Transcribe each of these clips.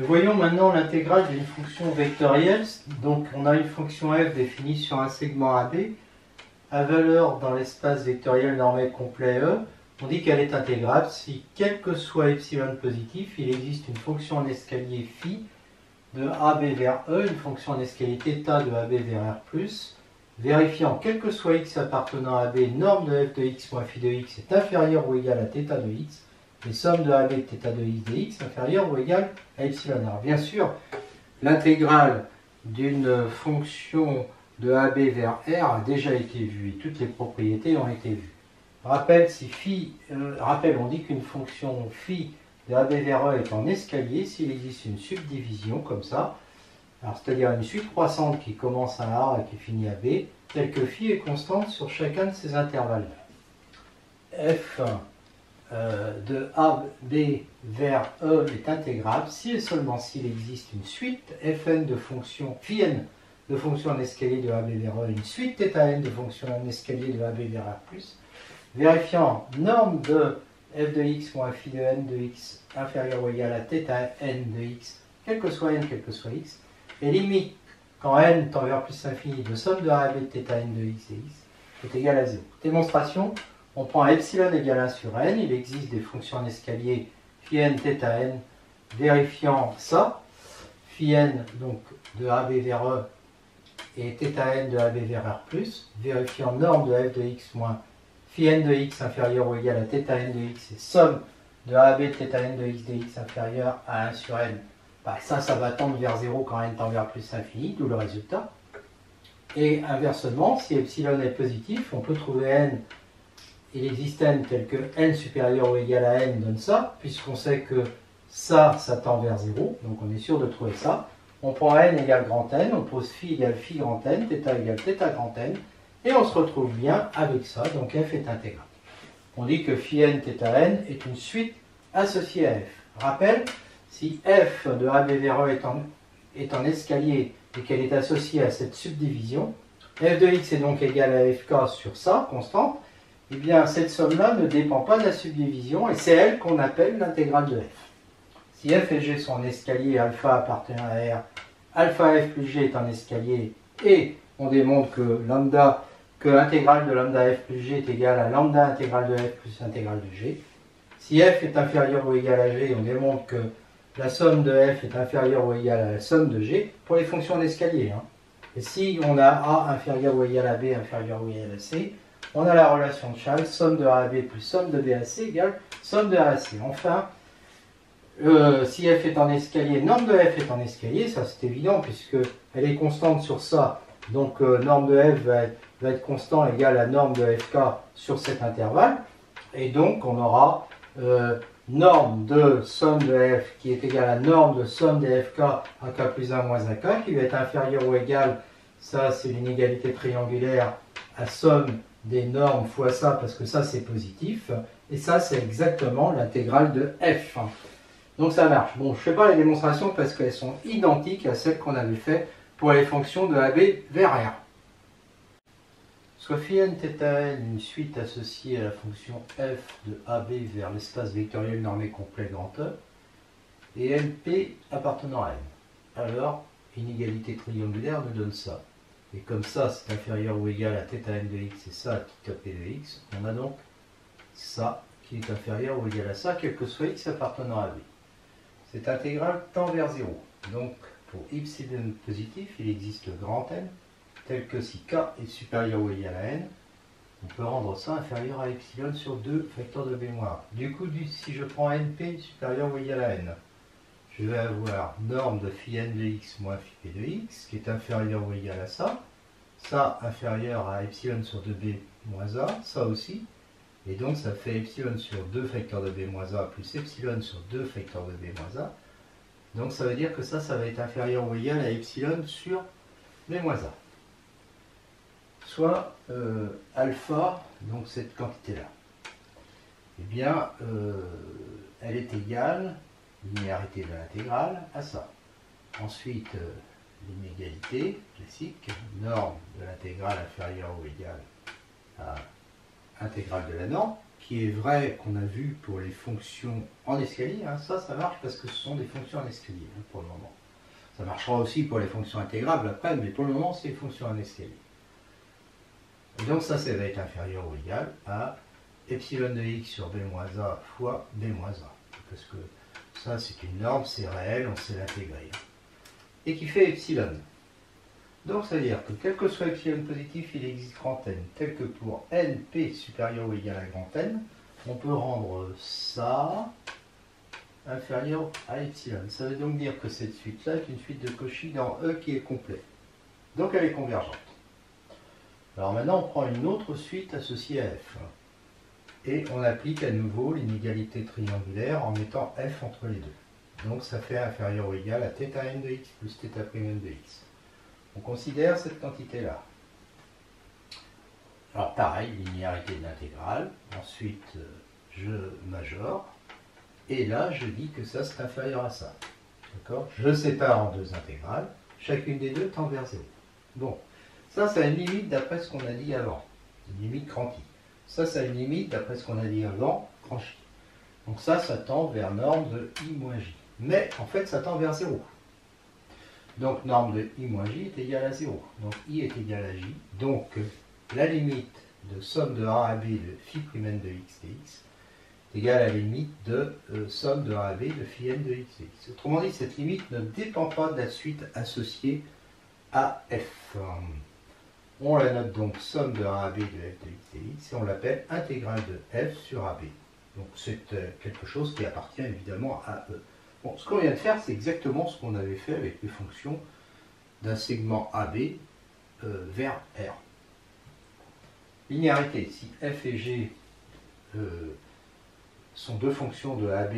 Nous voyons maintenant l'intégrale d'une fonction vectorielle. Donc on a une fonction f définie sur un segment AB à valeur dans l'espace vectoriel normé complet E. On dit qu'elle est intégrable si, quel que soit epsilon positif, il existe une fonction en escalier phi de AB vers E, une fonction en escalier θ de AB vers R+, vérifiant quel que soit x appartenant à AB, norme de f de x moins phi de x est inférieure ou égale à θ de x, et somme de AB de θ de x de x inférieure ou égale à epsilon. Alors bien sûr, l'intégrale d'une fonction de AB vers R a déjà été vue, et toutes les propriétés ont été vues. Rappel, on dit qu'une fonction phi de AB vers E est en escalier s'il existe une subdivision comme ça, c'est-à-dire une suite croissante qui commence à A et qui finit à B, telle que phi est constante sur chacun de ces intervalles-là. F de AB vers E est intégrable si et seulement s'il existe une suite Fn de fonctions, phi n de fonctions en escalier de AB vers E, une suite θn de fonctions en escalier de AB vers R+, vérifiant norme de f de x moins phi de n de x inférieur ou égal à θn de x, quel que soit n, quel que soit x, et limite, quand n tend vers plus l'infini, de somme de AB de θn de x et x est égal à 0. Démonstration, on prend epsilon égale 1 sur n, il existe des fonctions en escalier phi n, θn, vérifiant ça, phi n donc de AB vers E et θn de AB vers R+, vérifiant norme de f de x moins phi n de x inférieur ou égal à θn de x et somme de AB de θn de x de x inférieur à 1 sur n. Ça va tendre vers 0 quand n tend vers plus l'infini, d'où le résultat. Et inversement, si epsilon est positif, on peut trouver n, il existe n tel que n supérieur ou égal à n donne ça, puisqu'on sait que ça tend vers 0, donc on est sûr de trouver ça. On prend n égale grand n, on pose phi égale phi grand n, θ égale θ grand n, et on se retrouve bien avec ça, donc f est intégrable. On dit que phi n, θn est une suite associée à f. Rappel, si f de AB vers E est en escalier et qu'elle est associée à cette subdivision, f de x est donc égal à fk sur ça, constante, et bien cette somme-là ne dépend pas de la subdivision, et c'est elle qu'on appelle l'intégrale de f. Si f et g sont en escalier, alpha appartenant à R, alpha f plus g est en escalier, et on démontre que l'intégrale de lambda f plus g est égale à lambda intégrale de f plus intégrale de g. Si f est inférieur ou égal à g, on démontre que la somme de f est inférieure ou égale à la somme de g pour les fonctions d'escalier. Et si on a a inférieur ou égal à b inférieur ou égal à c, on a la relation de Chasles, somme de a à b plus somme de b à c égale somme de a à c. Enfin, si f est en escalier, norme de f est en escalier, ça c'est évident puisque elle est constante sur ça, donc norme de f va être constant égal à norme de fk sur cet intervalle, et donc on aura norme de somme de f qui est égale à norme de somme des fk à k plus 1 moins 1k qui va être inférieur ou égal, ça c'est l'inégalité triangulaire, à somme des normes fois ça parce que ça c'est positif, et ça c'est exactement l'intégrale de f. Donc ça marche. Bon, je ne fais pas les démonstrations parce qu'elles sont identiques à celles qu'on avait fait pour les fonctions de AB vers R. Soit phi n θn une suite associée à la fonction f de AB vers l'espace vectoriel normé complet grand E, et LP appartenant à n. Alors, inégalité triangulaire nous donne ça. Et comme ça, c'est inférieur ou égal à θn de x et ça à θp de x, on a donc ça qui est inférieur ou égal à ça, quel que soit x appartenant à B. Cette intégrale tend vers 0. Donc, pour epsilon positif, il existe grand N, tel que si k est supérieur ou égal à n, on peut rendre ça inférieur à epsilon sur 2 facteur de b-1. Du coup, si je prends np supérieur ou égal à n, je vais avoir norme de phi n de x moins phi p de x, qui est inférieur ou égal à ça inférieur à epsilon sur 2b moins a, ça aussi, et donc ça fait epsilon sur 2 facteurs de b moins a plus epsilon sur 2 facteurs de b moins a, donc ça veut dire que ça va être inférieur ou égal à epsilon sur b moins a. Soit alpha, donc cette quantité-là. Eh bien, elle est égale, linéarité de l'intégrale, à ça. Ensuite, l'inégalité classique, norme de l'intégrale inférieure ou égale à intégrale de la norme, qui est vrai qu'on a vu pour les fonctions en escalier. Hein. Ça marche parce que ce sont des fonctions en escalier hein, pour le moment. Ça marchera aussi pour les fonctions intégrables après, mais pour le moment, c'est les fonctions en escalier. Et donc ça va être inférieur ou égal à epsilon de x sur b moins a fois b moins a. Parce que ça, c'est une norme, c'est réel, on sait l'intégrer. Et qui fait epsilon. Donc ça veut dire que quel que soit epsilon positif, il existe grand n, tel que pour np supérieur ou égal à grand n, on peut rendre ça inférieur à epsilon. Ça veut donc dire que cette suite-là est une suite de Cauchy dans E qui est complet. Donc elle est convergente. Alors maintenant, on prend une autre suite associée à f. Et on applique à nouveau l'inégalité triangulaire en mettant f entre les deux. Donc ça fait inférieur ou égal à θ n de x plus θ' n de x. On considère cette quantité-là. Alors pareil, linéarité de l'intégrale. Ensuite, je majore. Et là, je dis que ça, c'est inférieur à ça. D'accord? Je sépare en deux intégrales. Chacune des deux tend vers 0. Bon, ça a une limite d'après ce qu'on a dit avant. Une limite grand I. Ça a une limite d'après ce qu'on a dit avant, grand J. Donc ça tend vers norme de I moins J. Mais en fait, ça tend vers 0. Donc norme de I moins J est égale à 0. Donc I est égal à J. Donc la limite de somme de A à B de phi prime n de x dx est égale à la limite de somme de A à B de phi n de x dx. Autrement dit, cette limite ne dépend pas de la suite associée à f. On la note donc somme de A à B de f de x dx et on l'appelle intégrale de f sur AB. Donc c'est quelque chose qui appartient évidemment à E. Bon, ce qu'on vient de faire, c'est exactement ce qu'on avait fait avec les fonctions d'un segment AB vers R. Linéarité, si f et g sont deux fonctions de AB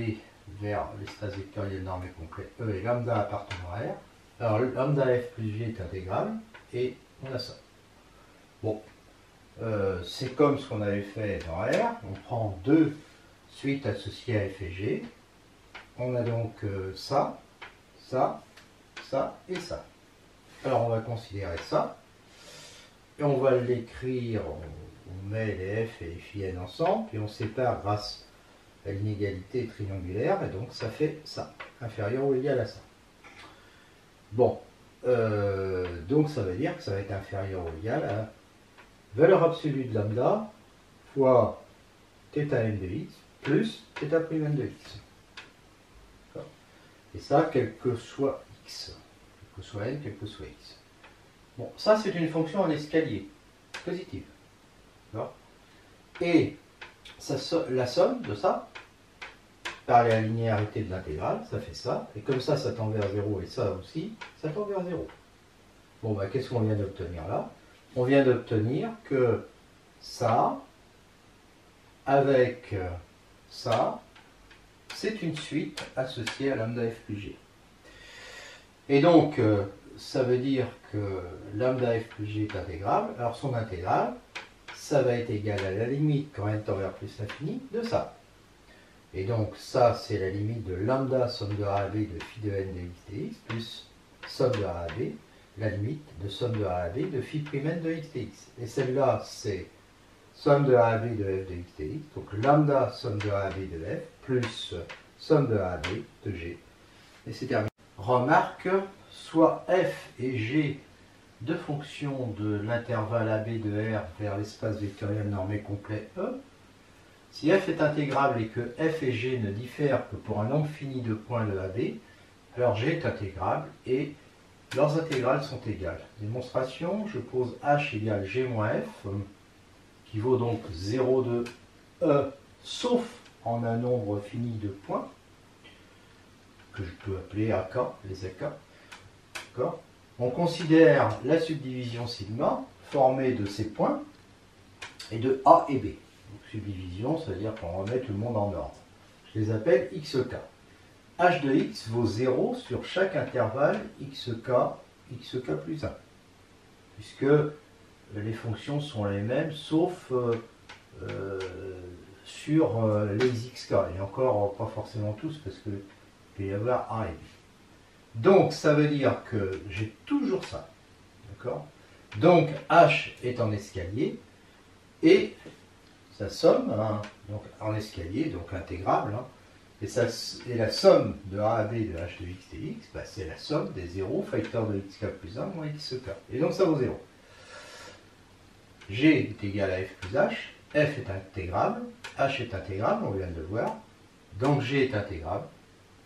vers l'espace vectoriel normé complet E et lambda appartenant à R, alors lambda f plus g est intégrable et on a ça. Bon, c'est comme ce qu'on avait fait dans R, on prend deux suites associées à f et g, on a donc ça et ça. Alors on va considérer ça, et on va l'écrire, on met les f et les phi n ensemble, puis on sépare grâce à l'inégalité triangulaire, et donc ça fait ça, inférieur ou égal à ça. Bon, donc ça veut dire que ça va être inférieur ou égal à valeur absolue de lambda fois θ n de x plus θ' n de x. Et ça, quel que soit x, quel que soit n, quel que soit x. Bon, ça c'est une fonction en escalier, positive. Et la somme de ça, par la linéarité de l'intégrale, ça fait ça. Et comme ça tend vers 0 et ça aussi, ça tend vers 0. Bon, bah, qu'est-ce qu'on vient d'obtenir là? On vient d'obtenir que ça, avec ça, c'est une suite associée à lambda f plus g. Et donc, ça veut dire que lambda f plus g est intégrable. Alors son intégrale, ça va être égal à la limite, quand n tend vers plus l'infini, de ça. Et donc ça, c'est la limite de lambda somme de A à B de phi de n de x dx, plus somme de A à B, la limite de somme de A à B de phi prime n de x dx. Et celle-là, c'est somme de A à B de f de x dx, donc lambda somme de A à B de f, plus somme de A à B de g. Et c'est terminé. Remarque, soit f et g, deux fonctions de l'intervalle AB de R vers l'espace vectoriel normé complet E. Si f est intégrable et que f et g ne diffèrent que pour un nombre fini de points de AB, alors g est intégrable et leurs intégrales sont égales. Démonstration, je pose h égale g moins f, qui vaut donc 0 de E, sauf en un nombre fini de points, que je peux appeler AK, les AK. D'accord ? On considère la subdivision sigma formée de ces points et de A et B. Donc, subdivision, ça veut dire qu'on remet tout le monde en ordre. Je les appelle xk. h de x vaut 0 sur chaque intervalle xk plus 1. Puisque les fonctions sont les mêmes, sauf sur les xk. Et encore, pas forcément tous, parce qu'il peut y avoir A et B. Donc, ça veut dire que j'ai toujours ça. D'accord ? Donc, h est en escalier, et sa somme, hein, donc en escalier, donc intégrable, hein, et la somme de A à B de h de x dx, bah, c'est la somme des zéros facteurs de xk plus 1 moins xk. Et donc ça vaut 0. G est égal à f plus h, f est intégrable, h est intégrable, on vient de le voir, donc G est intégrable,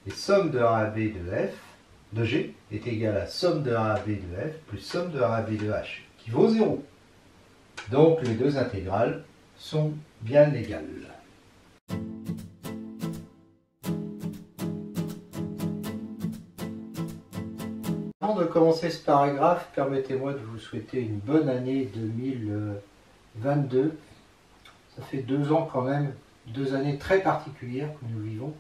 et somme de A à B de f, de G, est égale à somme de A à B de f plus somme de A à B de h, qui vaut 0. Donc les deux intégrales sont bien égales. Avant de commencer ce paragraphe, permettez-moi de vous souhaiter une bonne année 2022. Ça fait 2 ans quand même, 2 années très particulières que nous vivons.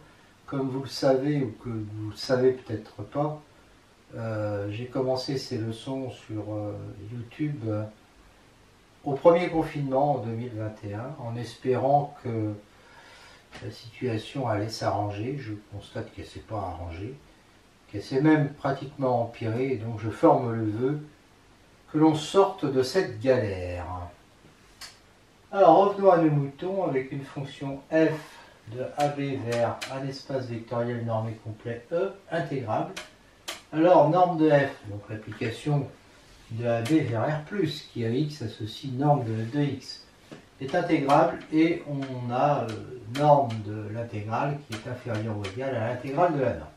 Comme vous le savez ou que vous ne le savez peut-être pas, j'ai commencé ces leçons sur YouTube au premier confinement en 2021 en espérant que la situation allait s'arranger. Je constate qu'elle ne s'est pas arrangée, qu'elle s'est même pratiquement empirée, et donc je forme le vœu que l'on sorte de cette galère. Alors revenons à nos moutons avec une fonction f de AB vers un espace vectoriel normé complet E intégrable. Alors norme de f, donc l'application de AB vers R+, qui à x associe norme de f de x, est intégrable, et on a norme de l'intégrale qui est inférieure ou égale à l'intégrale de la norme.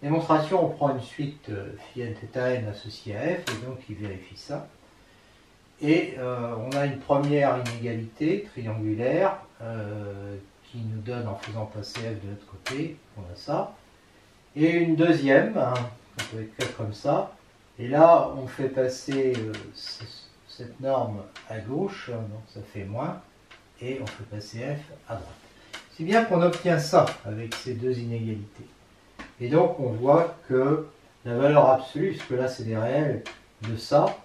Démonstration, on prend une suite phi n θ n associée à f, et donc il vérifie ça. Et on a une première inégalité triangulaire qui nous donne, en faisant passer f de l'autre côté, on a ça. Et une deuxième, hein, ça peut être fait comme ça. Et là, on fait passer cette norme à gauche, donc ça fait moins, et on fait passer f à droite. Si bien qu'on obtient ça avec ces deux inégalités. Et donc on voit que la valeur absolue, puisque là c'est des réels, de ça,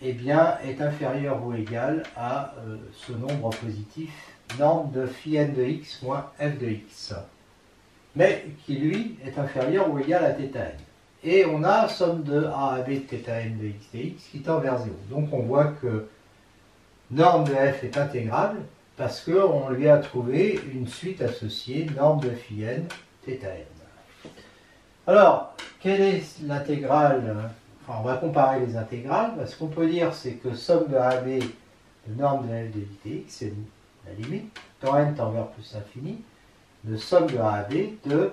eh bien, est inférieure ou égale à ce nombre positif, norme de phi n de x moins f de x, mais qui lui est inférieur ou égal à θ n. Et on a somme de a à b de θ n de x dx qui tend vers 0. Donc on voit que norme de f est intégrable parce qu'on lui a trouvé une suite associée, norme de phi n θ n. Alors, quelle est l'intégrale? Enfin, on va comparer les intégrales. Ce qu'on peut dire, c'est que somme de a à b de norme de f de dx, c'est la limite, tant n tend vers plus l'infini, de somme de a à b de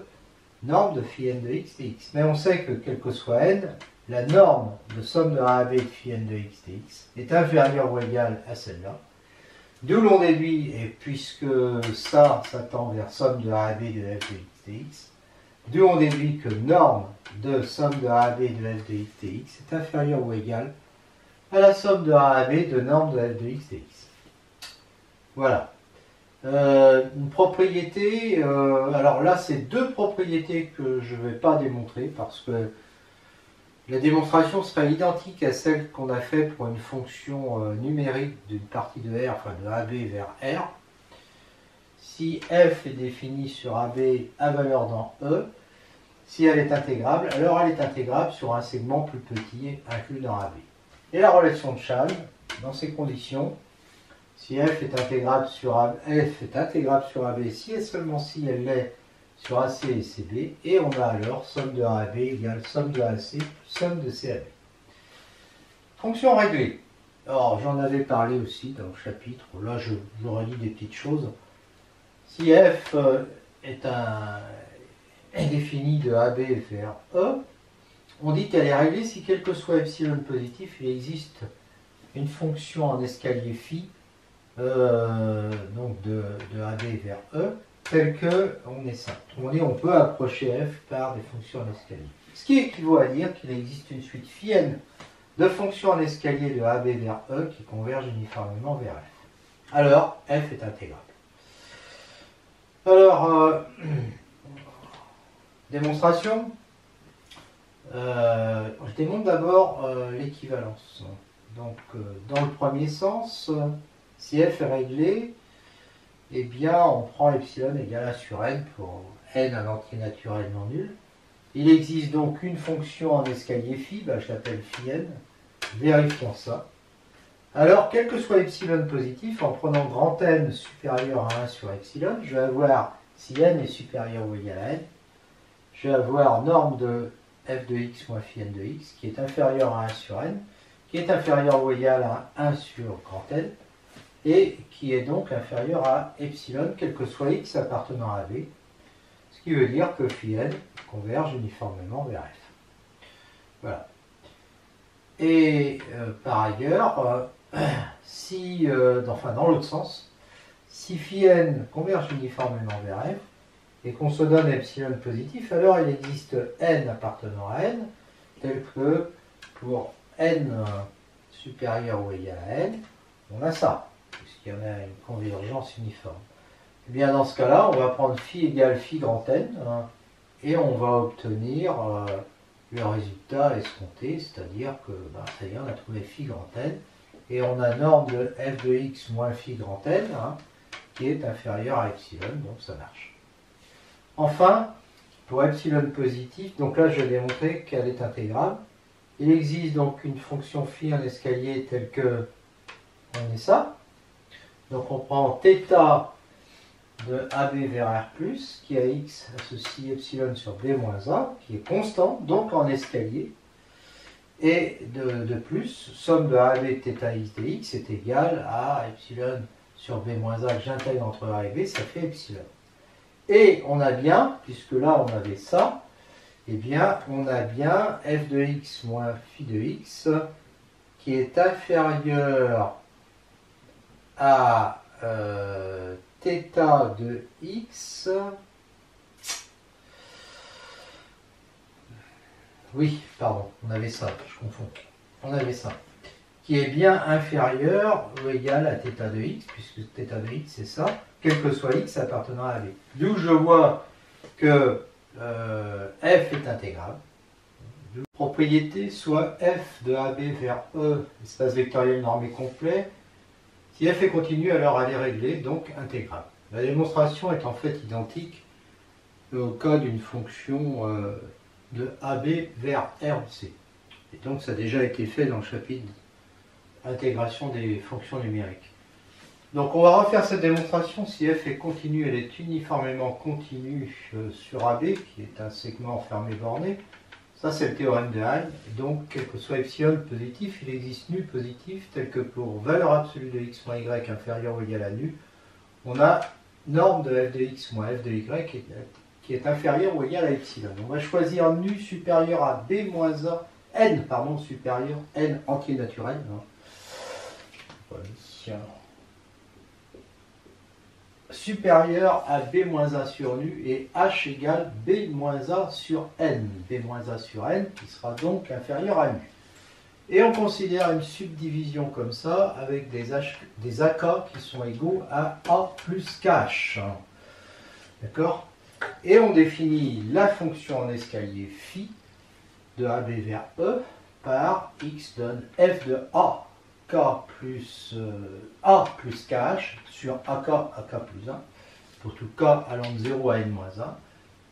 norme de phi n de x dx. Mais on sait que, quel que soit n, la norme de somme de a à b de phi n de x dx est inférieure ou égale à celle-là. D'où l'on déduit, et puisque ça tend vers somme de a à b de f de x dx, d'où on déduit que norme de somme de a à b de f de x dx est inférieure ou égale à la somme de a à b de norme de f de x dx. Voilà. Une propriété, alors là c'est deux propriétés que je ne vais pas démontrer parce que la démonstration sera identique à celle qu'on a fait pour une fonction numérique d'une partie de R, enfin de AB vers R. Si f est définie sur AB à valeur dans E, si elle est intégrable, alors elle est intégrable sur un segment plus petit inclus dans AB. Et la relation de Chan, dans ces conditions, si f est intégrable sur AB, si et seulement si elle l'est sur AC et CB, et on a alors somme de A à B égale somme de AC plus somme de C à B. Fonction réglée. Alors j'en avais parlé aussi dans le chapitre, là je redis des petites choses. Si f est défini de AB vers E, on dit qu'elle est réglée si quel que soit epsilon positif, il existe une fonction en escalier phi, donc de AB vers E, telle que on est simple. On peut approcher f par des fonctions en escalier. Ce qui équivaut à dire qu'il existe une suite phi n de fonctions en escalier de AB vers E qui convergent uniformément vers f. Alors, f est intégrable. Alors, démonstration. Je démontre d'abord l'équivalence. Donc, dans le premier sens, si f est réglé, eh bien, on prend epsilon égale 1 sur n pour n un entier naturel non nul. Il existe donc une fonction en escalier phi, je l'appelle phi n. Vérifions ça. Alors, quel que soit epsilon positif, en prenant grand N supérieur à 1 sur epsilon, je vais avoir, si N est supérieur ou égal à N, je vais avoir norme de f de x moins phi n de x, qui est inférieur à 1 sur N, qui est inférieur ou égal à 1 sur grand N, et qui est donc inférieur à epsilon, quel que soit x appartenant à B, ce qui veut dire que phi n converge uniformément vers f. Voilà. Et par ailleurs, si, enfin dans l'autre sens, si phi n converge uniformément vers f, et qu'on se donne epsilon positif, alors il existe n appartenant à n, tel que pour n supérieur ou égal à n, on a ça, puisqu'il y en a une convergence uniforme. Et bien dans ce cas-là, on va prendre phi égale phi grand N, hein, et on va obtenir le résultat escompté, c'est-à-dire que, ça y est, on a trouvé phi grand N, et on a norme de f de x moins phi grand N, hein, qui est inférieur à epsilon, donc ça marche. Enfin, pour epsilon positif, donc là je vais démontrer qu'elle est intégrable. Il existe donc une fonction phi en escalier telle que on est ça. Donc on prend θ de AB vers R+, qui a x associe epsilon sur B moins A, qui est constant, donc en escalier. Et de plus, somme de AB θx dx est égale à epsilon sur B moins A que j'intègre entre A et B, ça fait epsilon. Et on a bien, puisque là on avait ça, eh bien on a bien f de x moins phi de x qui est inférieur à θ de x. Oui, pardon, on avait ça, je confonds. On avait ça. Qui est bien inférieur ou égal à θ de x, puisque θ de x c'est ça, quel que soit x appartenant à B. D'où je vois que f est intégrable. Propriété soit f de AB vers E, espace vectoriel normé complet. Si f est continu, alors elle est réglée, donc intégrable. La démonstration est en fait identique au cas d'une fonction de AB vers R ou C. Et donc ça a déjà été fait dans le chapitre intégration des fonctions numériques. Donc on va refaire cette démonstration. Si f est continu, elle est uniformément continue sur AB, qui est un segment fermé borné. Ça c'est le théorème de Hein. Donc quel que soit epsilon positif, il existe nu positif, tel que pour valeur absolue de x moins y inférieure ou égale à nu, on a norme de f de x moins f de y qui est inférieure ou égale à epsilon. On va choisir nu supérieur à b moins a, n, pardon, supérieur, n entier naturel. Supérieur à b moins a sur nu et h égale b moins a sur n. b moins a sur n qui sera donc inférieur à nu. Et on considère une subdivision comme ça avec des AK qui sont égaux à A plus KH. D'accord? Et on définit la fonction en escalier phi de AB vers E par x donne f de A k plus A plus KH sur AK plus 1 pour tout k allant de 0 à n moins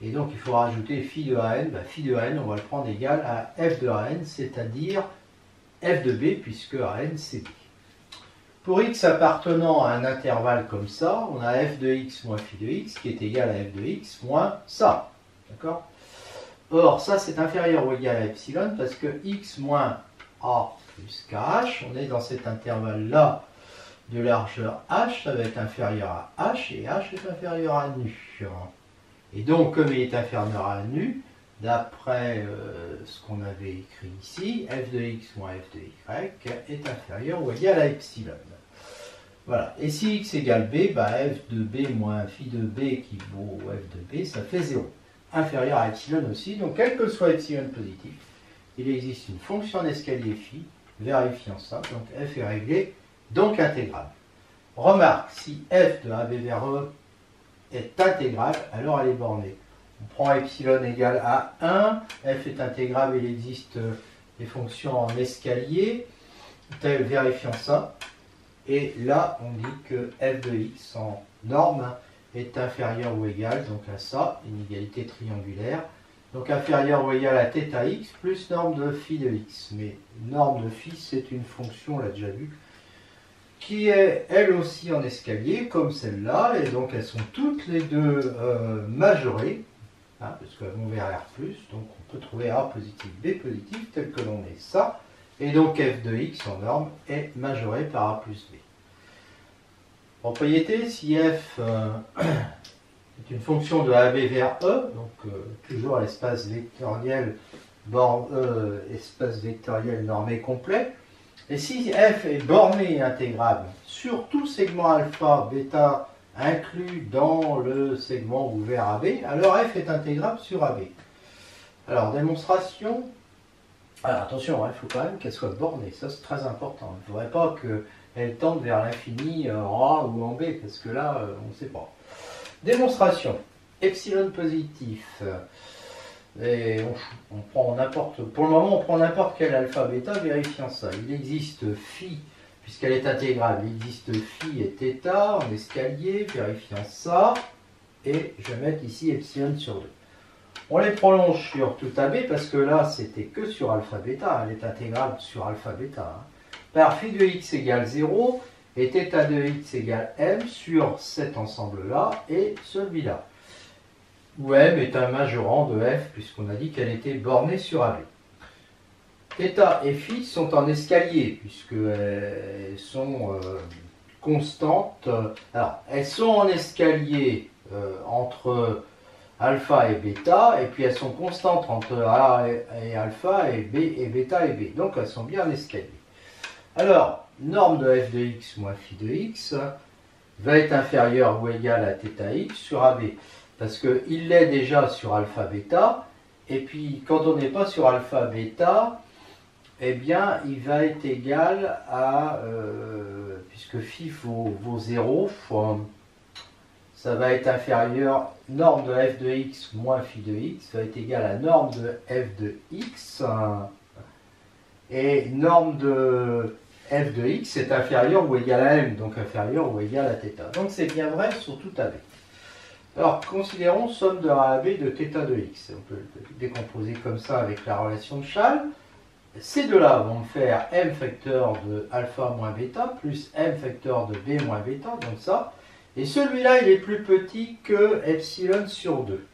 1. Et donc il faut rajouter phi de AN. Phi de AN, on va le prendre égal à f de AN, c'est-à-dire f de B, puisque AN c'est B. Pour x appartenant à un intervalle comme ça, on a f de x moins phi de x qui est égal à f de x moins ça. D'accord? Or, ça c'est inférieur ou égal à epsilon parce que x moins a plus kh, on est dans cet intervalle-là de largeur h, ça va être inférieur à h, et h est inférieur à nu. Et donc, comme il est inférieur à nu, d'après ce qu'on avait écrit ici, f de x moins f de y est inférieur ou égal à epsilon. Voilà. Et si x égale b, f de b moins phi de b qui vaut f de b, ça fait 0. Inférieur à epsilon aussi. Donc, quel que soit epsilon positif, il existe une fonction d'escalier phi vérifiant ça. Donc, f est réglé, donc intégrable. Remarque, si f de AB vers E est intégrable, alors elle est bornée. On prend epsilon égale à 1, f est intégrable, il existe des fonctions en escalier, vérifiant ça. Et là, on dit que f de x en norme est inférieur ou égal donc à ça, inégalité triangulaire. Donc inférieur ou égal à θx plus norme de phi de x. Mais norme de phi, c'est une fonction, on l'a déjà vu, qui est elle aussi en escalier, comme celle-là, et donc elles sont toutes les deux majorées, hein, parce qu'elles vont vers R+, donc on peut trouver A positif, B positif, tel que l'on est ça, et donc f de x en norme est majoré par A plus B. Propriété, si f est une fonction de AB vers E, donc toujours l'espace vectoriel, espace vectoriel normé complet, et si f est borné et intégrable sur tout segment alpha, bêta inclus dans le segment ouvert AB, alors f est intégrable sur AB. Alors, démonstration. Alors, attention, il faut quand même qu'elle soit bornée, ça c'est très important. Il ne faudrait pas qu'elle tende vers l'infini en A ou en B, parce que là, on ne sait pas. Démonstration. Epsilon positif. Et on prend n'importe, pour le moment, on prend n'importe quel alpha bêta, vérifiant ça. Il existe phi, puisqu'elle est intégrable, il existe phi et θ en escalier, vérifiant ça. Et je vais mettre ici epsilon sur 2. On les prolonge sur tout AB, parce que là, c'était que sur alpha bêta, elle est intégrable sur alpha bêta. Hein. Par phi de x égale 0, et θ de x égale m sur cet ensemble-là et celui-là. Où m est un majorant de f, puisqu'on a dit qu'elle était bornée sur AB. Θ et phi sont en escalier, puisqu'elles sont constantes. Alors, elles sont en escalier entre alpha et bêta, et puis elles sont constantes entre A et alpha, et B et bêta et B. Donc, elles sont bien en escalier. Alors, norme de f de x moins phi de x va être inférieure ou égale à θx sur AB. Parce qu'il l'est déjà sur alpha bêta, et puis quand on n'est pas sur alpha bêta, eh bien il va être égal à, puisque phi vaut 0, ça va être inférieur, norme de f de x moins phi de x va être égal à norme de f de x, et norme de f de x est inférieur ou égal à m, donc inférieur ou égal à θ. Donc c'est bien vrai sur tout AB. Alors, considérons somme de A à B de θ de x. On peut le décomposer comme ça avec la relation de Schall. Ces deux-là vont me faire m facteur de alpha moins bêta plus m facteur de b moins bêta, donc ça. Et celui-là, il est plus petit que epsilon sur 2.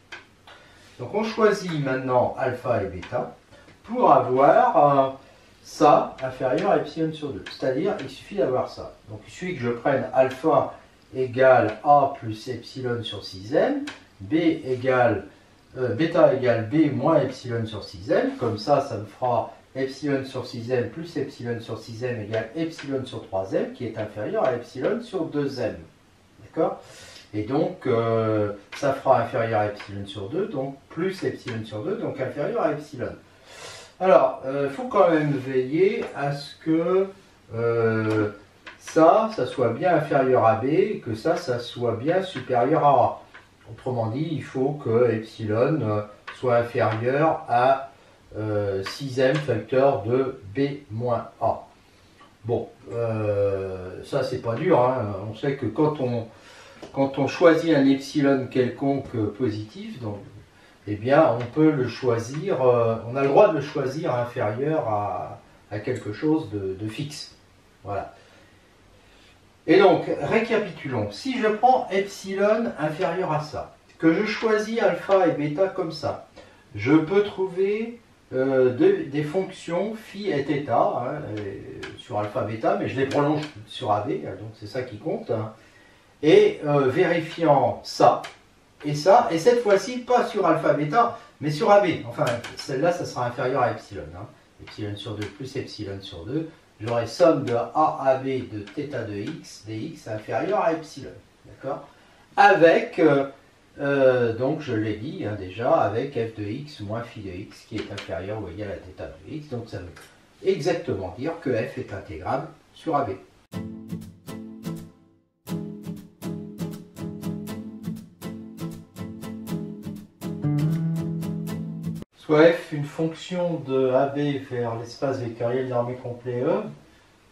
Donc on choisit maintenant alpha et bêta pour avoir ça inférieur à epsilon sur 2. C'est-à-dire, il suffit d'avoir ça. Donc il suffit que je prenne alpha égale A plus epsilon sur 6m, bêta égale B moins epsilon sur 6m, comme ça, ça me fera epsilon sur 6m plus epsilon sur 6m égale epsilon sur 3m, qui est inférieur à epsilon sur 2m. D'accord? Et donc, ça fera inférieur à epsilon sur 2, donc plus epsilon sur 2, donc inférieur à epsilon. Alors, il faut quand même veiller à ce que ça soit bien inférieur à B, et que ça soit bien supérieur à A. Autrement dit, il faut que epsilon soit inférieur à 6m facteur de B moins A. Bon, ça c'est pas dur, hein. On sait que quand on choisit un epsilon quelconque positif, donc, eh bien on peut le choisir, on a le droit de le choisir inférieur à quelque chose de fixe. Voilà. Et donc, récapitulons. Si je prends epsilon inférieur à ça, que je choisis alpha et bêta comme ça, je peux trouver des fonctions phi et θ hein, sur alpha bêta, mais je les prolonge sur AB, donc c'est ça qui compte. Hein, et vérifiant ça, et cette fois-ci pas sur alpha bêta, mais sur AB. Enfin, celle-là, ça sera inférieur à epsilon. Hein, epsilon sur 2 plus epsilon sur 2. J'aurai somme de A à B de θ de x, dx inférieur à epsilon. D'accord? Avec, donc je l'ai dit hein, déjà, avec f de x moins phi de x qui est inférieur ou égal à θ de x. Donc ça veut exactement dire que f est intégrable sur AB. Soit f une fonction de AB vers l'espace vectoriel normé complet E,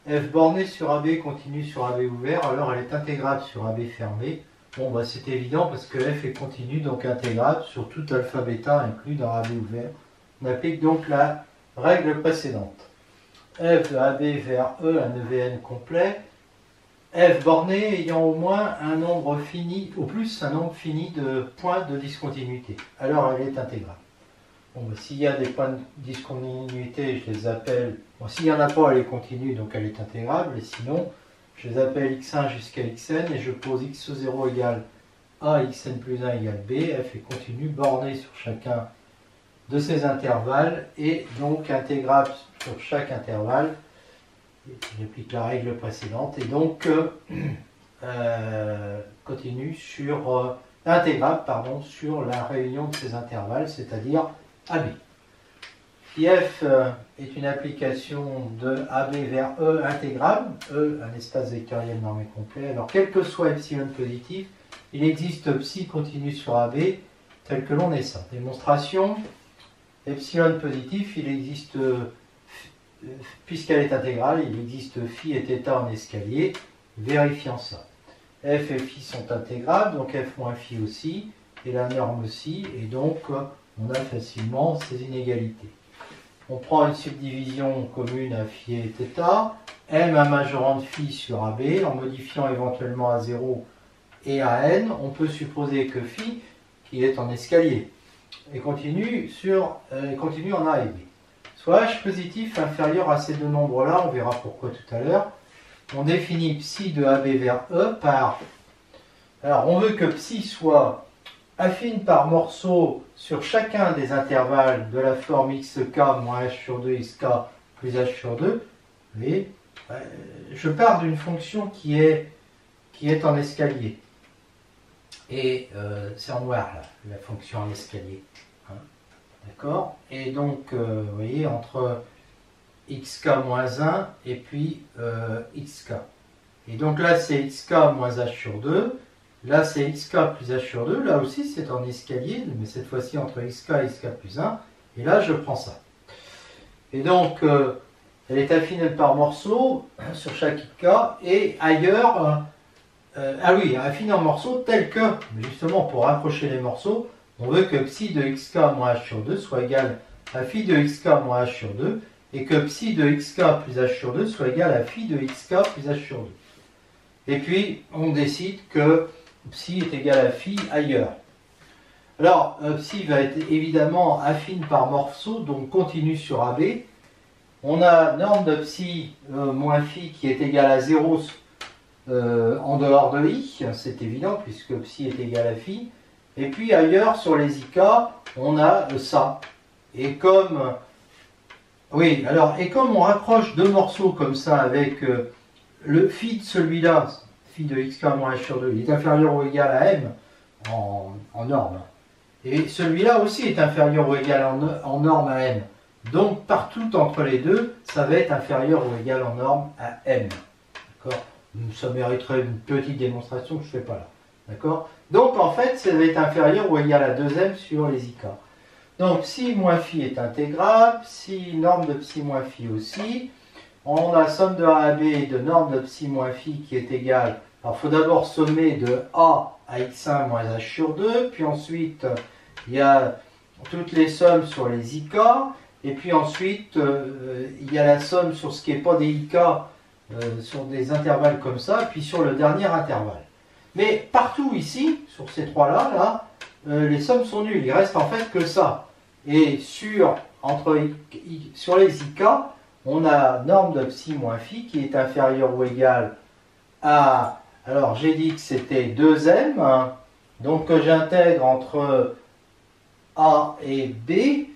f borné sur AB continue sur AB ouvert, alors elle est intégrable sur AB fermé. Bon, bah c'est évident parce que f est continue, donc intégrable sur tout alpha bêta inclus dans AB ouvert. On applique donc la règle précédente. F de AB vers E, un EVN complet, f borné ayant au moins un nombre fini, au plus un nombre fini de points de discontinuité. Alors elle est intégrable. Bon, s'il y a des points de discontinuité, je les appelle. Bon, s'il n'y en a pas, elle est continue, donc elle est intégrable. Et sinon, je les appelle x1 jusqu'à xn et je pose x0 égale a, xn plus 1 égale b. F est continue, bornée sur chacun de ces intervalles et donc intégrable sur chaque intervalle. J'applique la règle précédente et donc continue sur intégrable pardon, sur la réunion de ces intervalles, c'est-à-dire AB. Si f est une application de AB vers E intégrable, E un espace vectoriel normé complet, alors quel que soit epsilon positif, il existe psi continu sur AB tel que l'on est ça. Démonstration, epsilon positif, il existe, puisqu'elle est intégrale, il existe phi et θ en escalier, vérifiant ça. F et phi sont intégrables, donc f moins phi aussi, et la norme aussi, et donc on a facilement ces inégalités. On prend une subdivision commune à phi et θ, m un majorant de phi sur AB, en modifiant éventuellement à 0 et à n, on peut supposer que phi, qui est en escalier, et continue en A et B. Soit h positif inférieur à ces deux nombres-là, on verra pourquoi tout à l'heure. On définit psi de AB vers E par... Alors, on veut que psi soit affine par morceau sur chacun des intervalles de la forme xk moins h sur 2 xk plus h sur 2. Mais je pars d'une fonction qui est en escalier. Et c'est en noir, là, la fonction en escalier. Hein, d'accord? Et donc, vous voyez, entre xk moins 1 et puis xk. Et donc là, c'est xk moins h sur 2. Là, c'est xk plus h sur 2. Là aussi, c'est en escalier, mais cette fois-ci entre xk et xk plus 1. Et là, je prends ça. Et donc, elle est affinée par morceaux sur chaque xk. Et ailleurs, ah oui, affinée en morceaux tel que, justement, pour rapprocher les morceaux, on veut que psi de xk moins h sur 2 soit égal à phi de xk moins h sur 2. Et que psi de xk plus h sur 2 soit égal à phi de xk plus h sur 2. Et puis, on décide que psi est égal à phi ailleurs. Alors, psi va être évidemment affine par morceau, donc continue sur AB. On a norme de psi moins phi qui est égale à 0 en dehors de i, c'est évident puisque psi est égal à phi. Et puis ailleurs, sur les ik, on a ça. Et comme... Oui, alors, et comme on rapproche deux morceaux comme ça avec le phi de celui-là, phi de xk moins h sur 2, il est inférieur ou égal à m en norme. Et celui-là aussi est inférieur ou égal en norme à m. Donc, partout entre les deux, ça va être inférieur ou égal en norme à m. D'accord? Ça mériterait une petite démonstration que je ne fais pas là. D'accord? Donc, en fait, ça va être inférieur ou égal à 2m sur les ik. Donc, psi moins phi est intégrable, psi norme de psi moins phi aussi. On a somme de A à B et de norme de psi moins phi qui est égale. Alors, il faut d'abord sommer de A à x1 moins h sur 2. Puis ensuite, il y a toutes les sommes sur les ik. Et puis ensuite, il y a la somme sur ce qui n'est pas des ik, sur des intervalles comme ça. Puis sur le dernier intervalle. Mais partout ici, sur ces trois-là, les sommes sont nulles. Il reste en fait que ça. Et sur les ik, on a norme de psi moins phi qui est inférieure ou égale à... Alors j'ai dit que c'était 2m, hein, donc que j'intègre entre A et B.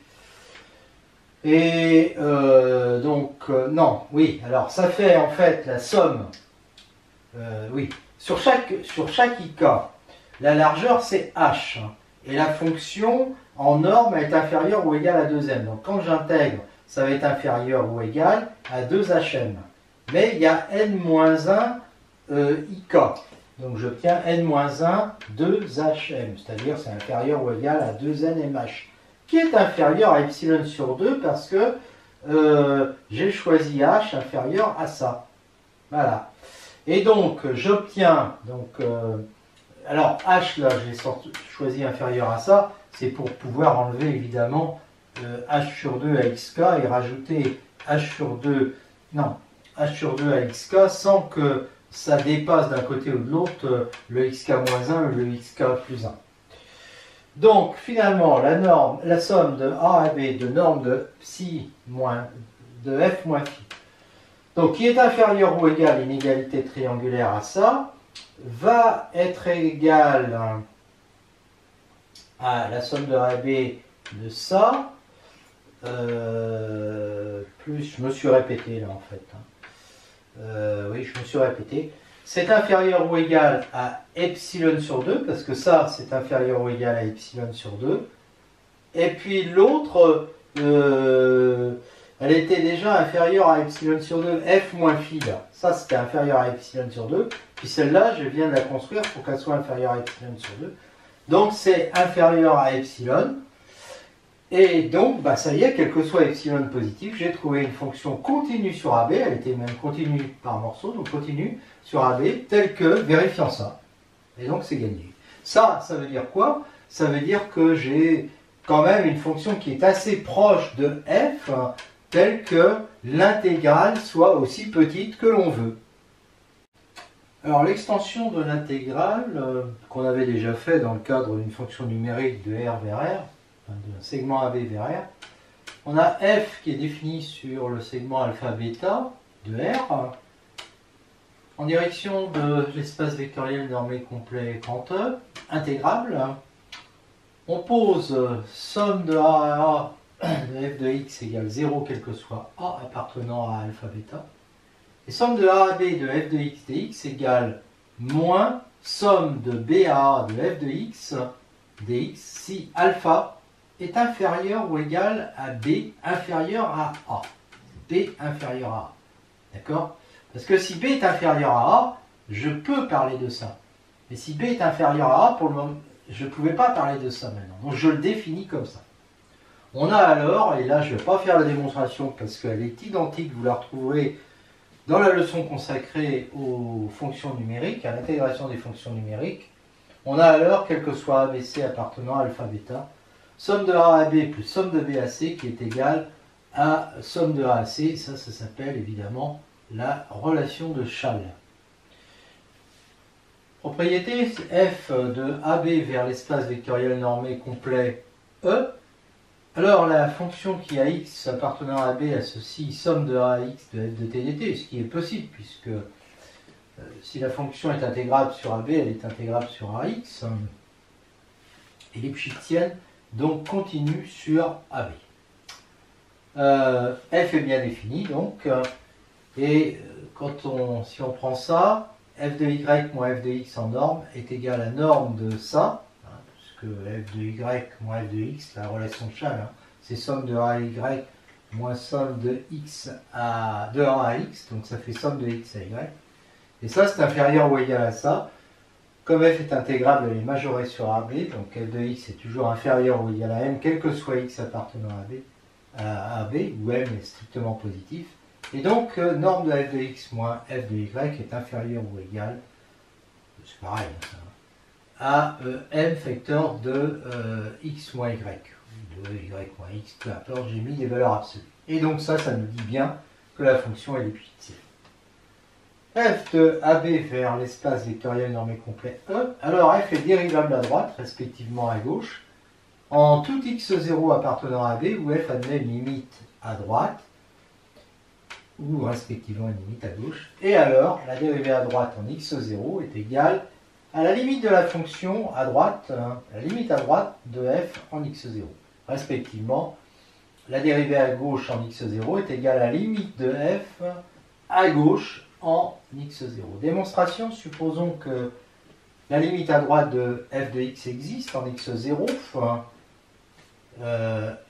Et non, oui, alors ça fait en fait la somme, oui, sur chaque ik, la largeur c'est h, hein, et la fonction en norme est inférieure ou égale à 2m. Donc quand j'intègre, ça va être inférieur ou égal à 2hm. Mais il y a n-1 ik. Donc j'obtiens n-1 2hm, c'est-à-dire c'est inférieur ou égal à 2nmh, qui est inférieur à epsilon sur 2 parce que j'ai choisi h inférieur à ça. Voilà. Et donc j'obtiens, alors h là j'ai choisi inférieur à ça, c'est pour pouvoir enlever évidemment h sur 2 à xk et rajouter h sur 2 à xk sans que ça dépasse d'un côté ou de l'autre le xk-1 ou le xk+1. Donc finalement, la somme de A à B de norme de psi moins de f moins phi, donc qui est inférieur ou égal à une égalité triangulaire à ça, va être égale à la somme de A à B de ça, plus, je me suis répété là en fait. Oui, je me suis répété. C'est inférieur ou égal à epsilon sur 2, parce que ça, c'est inférieur ou égal à epsilon sur 2. Et puis l'autre, elle était déjà inférieure à epsilon sur 2, f moins phi là. Ça, c'était inférieur à epsilon sur 2. Puis celle-là, je viens de la construire pour qu'elle soit inférieure à epsilon sur 2. Donc c'est inférieur à epsilon. Et donc, bah, ça y est, quel que soit epsilon positif, j'ai trouvé une fonction continue sur AB, elle était même continue par morceau, donc continue sur AB, telle que, vérifiant ça. Et donc c'est gagné. Ça veut dire quoi? Ça veut dire que j'ai quand même une fonction qui est assez proche de f, telle que l'intégrale soit aussi petite que l'on veut. Alors l'extension de l'intégrale, qu'on avait déjà fait dans le cadre d'une fonction numérique de R vers R, d'un segment AB vers R, on a f qui est défini sur le segment alpha-bêta de R, en direction de l'espace vectoriel normé complet grand E, intégrable. On pose somme de A à A de f de x égale 0, quel que soit A appartenant à alpha-bêta. Et somme de A à B de f de x dx égale moins somme de B à A de f de x dx si alpha est inférieur ou égal à B inférieur à A. B inférieur à A. D'accord? Parce que si B est inférieur à A, je peux parler de ça. Mais si B est inférieur à A, pour le moment, je ne pouvais pas parler de ça maintenant. Donc je le définis comme ça. On a alors, et là je ne vais pas faire la démonstration parce qu'elle est identique, vous la retrouverez dans la leçon consacrée aux fonctions numériques, à l'intégration des fonctions numériques. On a alors, quel que soit ABC appartenant à alpha bêta, somme de A à B plus somme de B à C qui est égale à somme de A à C. Ça s'appelle évidemment la relation de Chasles. Propriété f de AB vers l'espace vectoriel normé complet E. Alors la fonction qui a x appartenant à B associe somme de A à x de f de t dt, ce qui est possible puisque si la fonction est intégrable sur AB, elle est intégrable sur AX, et lipschitzienne donc continue sur AB. F est bien défini donc, et si on prend ça, f de y moins f de x en norme est égal à norme de ça, puisque f de y moins f de x, la relation de Chasles, c'est somme de A à y moins somme de x de 1 à x, donc ça fait somme de x à y. Et ça, c'est inférieur ou égal à ça. Comme f est intégrable, elle est majorée sur AB, donc f de x est toujours inférieur ou égal à m, quel que soit x appartenant à AB, où m est strictement positif. Et donc, norme de f de x moins f de y est inférieur ou égal, c'est pareil, à m facteur de x moins y, de y moins x, peu importe, j'ai mis des valeurs absolues. Et donc ça nous dit bien que la fonction est lipschitzienne. F de AB vers l'espace vectoriel normé complet E. Alors f est dérivable à droite, respectivement à gauche, en tout x0 appartenant à B, où f admet une limite à droite, ou respectivement une limite à gauche. Et alors, la dérivée à droite en x0 est égale à la limite de la fonction à droite, la limite à droite de f en x0. Respectivement, la dérivée à gauche en x0 est égale à la limite de f à gauche en x0. Démonstration, supposons que la limite à droite de f de x existe en x0.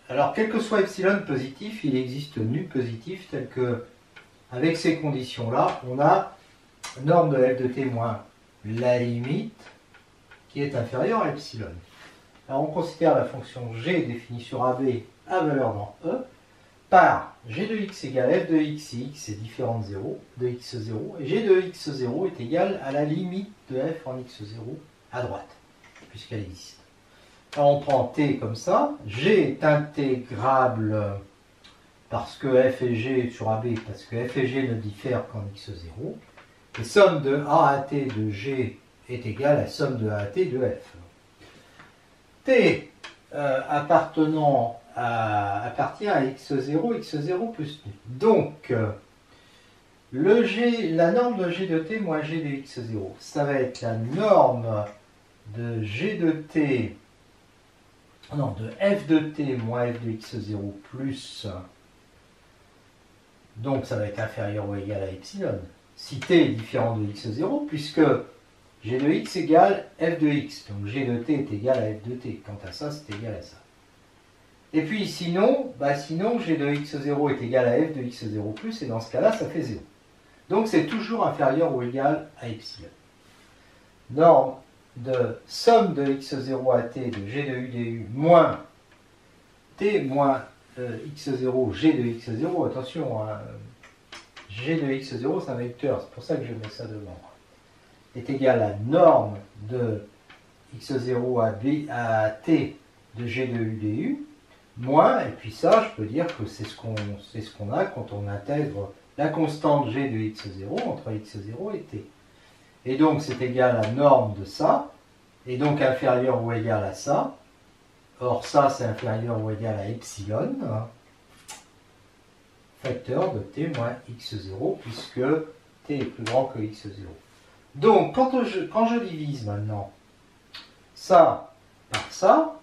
Alors, quel que soit epsilon positif, il existe nu positif, tel que, avec ces conditions-là, on a norme de f de t moins la limite qui est inférieure à epsilon. Alors, on considère la fonction g définie sur AB à valeur dans E par g de x égale f de x si x est différent de 0, de x0, et g de x0 est égal à la limite de f en x0 à droite, puisqu'elle existe. Alors on prend t comme ça, g est intégrable parce que f et g sur AB, parce que f et g ne diffèrent qu'en x0, Et somme de A à T de G est égale à somme de A à T de F. T appartient à x0, x0 plus nu. Donc, la norme de G de T moins G de x0, ça va être la norme de G de T, non, de F de T moins F de x0 plus, donc ça va être inférieur ou égal à epsilon, si T est différent de x0, puisque G de x égale F de x, donc G de T est égal à F de T, quant à ça, c'est égal à ça. Et puis sinon, G de x0 est égal à F de x0 plus, et dans ce cas-là, ça fait 0. Donc c'est toujours inférieur ou égal à epsilon. Norme de somme de x0 à t de g de u du moins t moins x0, g de x0, attention, hein, g de x0 c'est un vecteur, c'est pour ça que je mets ça devant, est égal à norme de x0 à t de g de u du, moins, et puis ça, je peux dire que c'est ce qu'on a quand on intègre la constante g de x0 entre x0 et t. Et donc c'est égal à norme de ça, et donc inférieur ou égal à ça. Or ça c'est inférieur ou égal à epsilon, facteur de t moins x0, puisque t est plus grand que x0. Donc quand je divise maintenant ça par ça,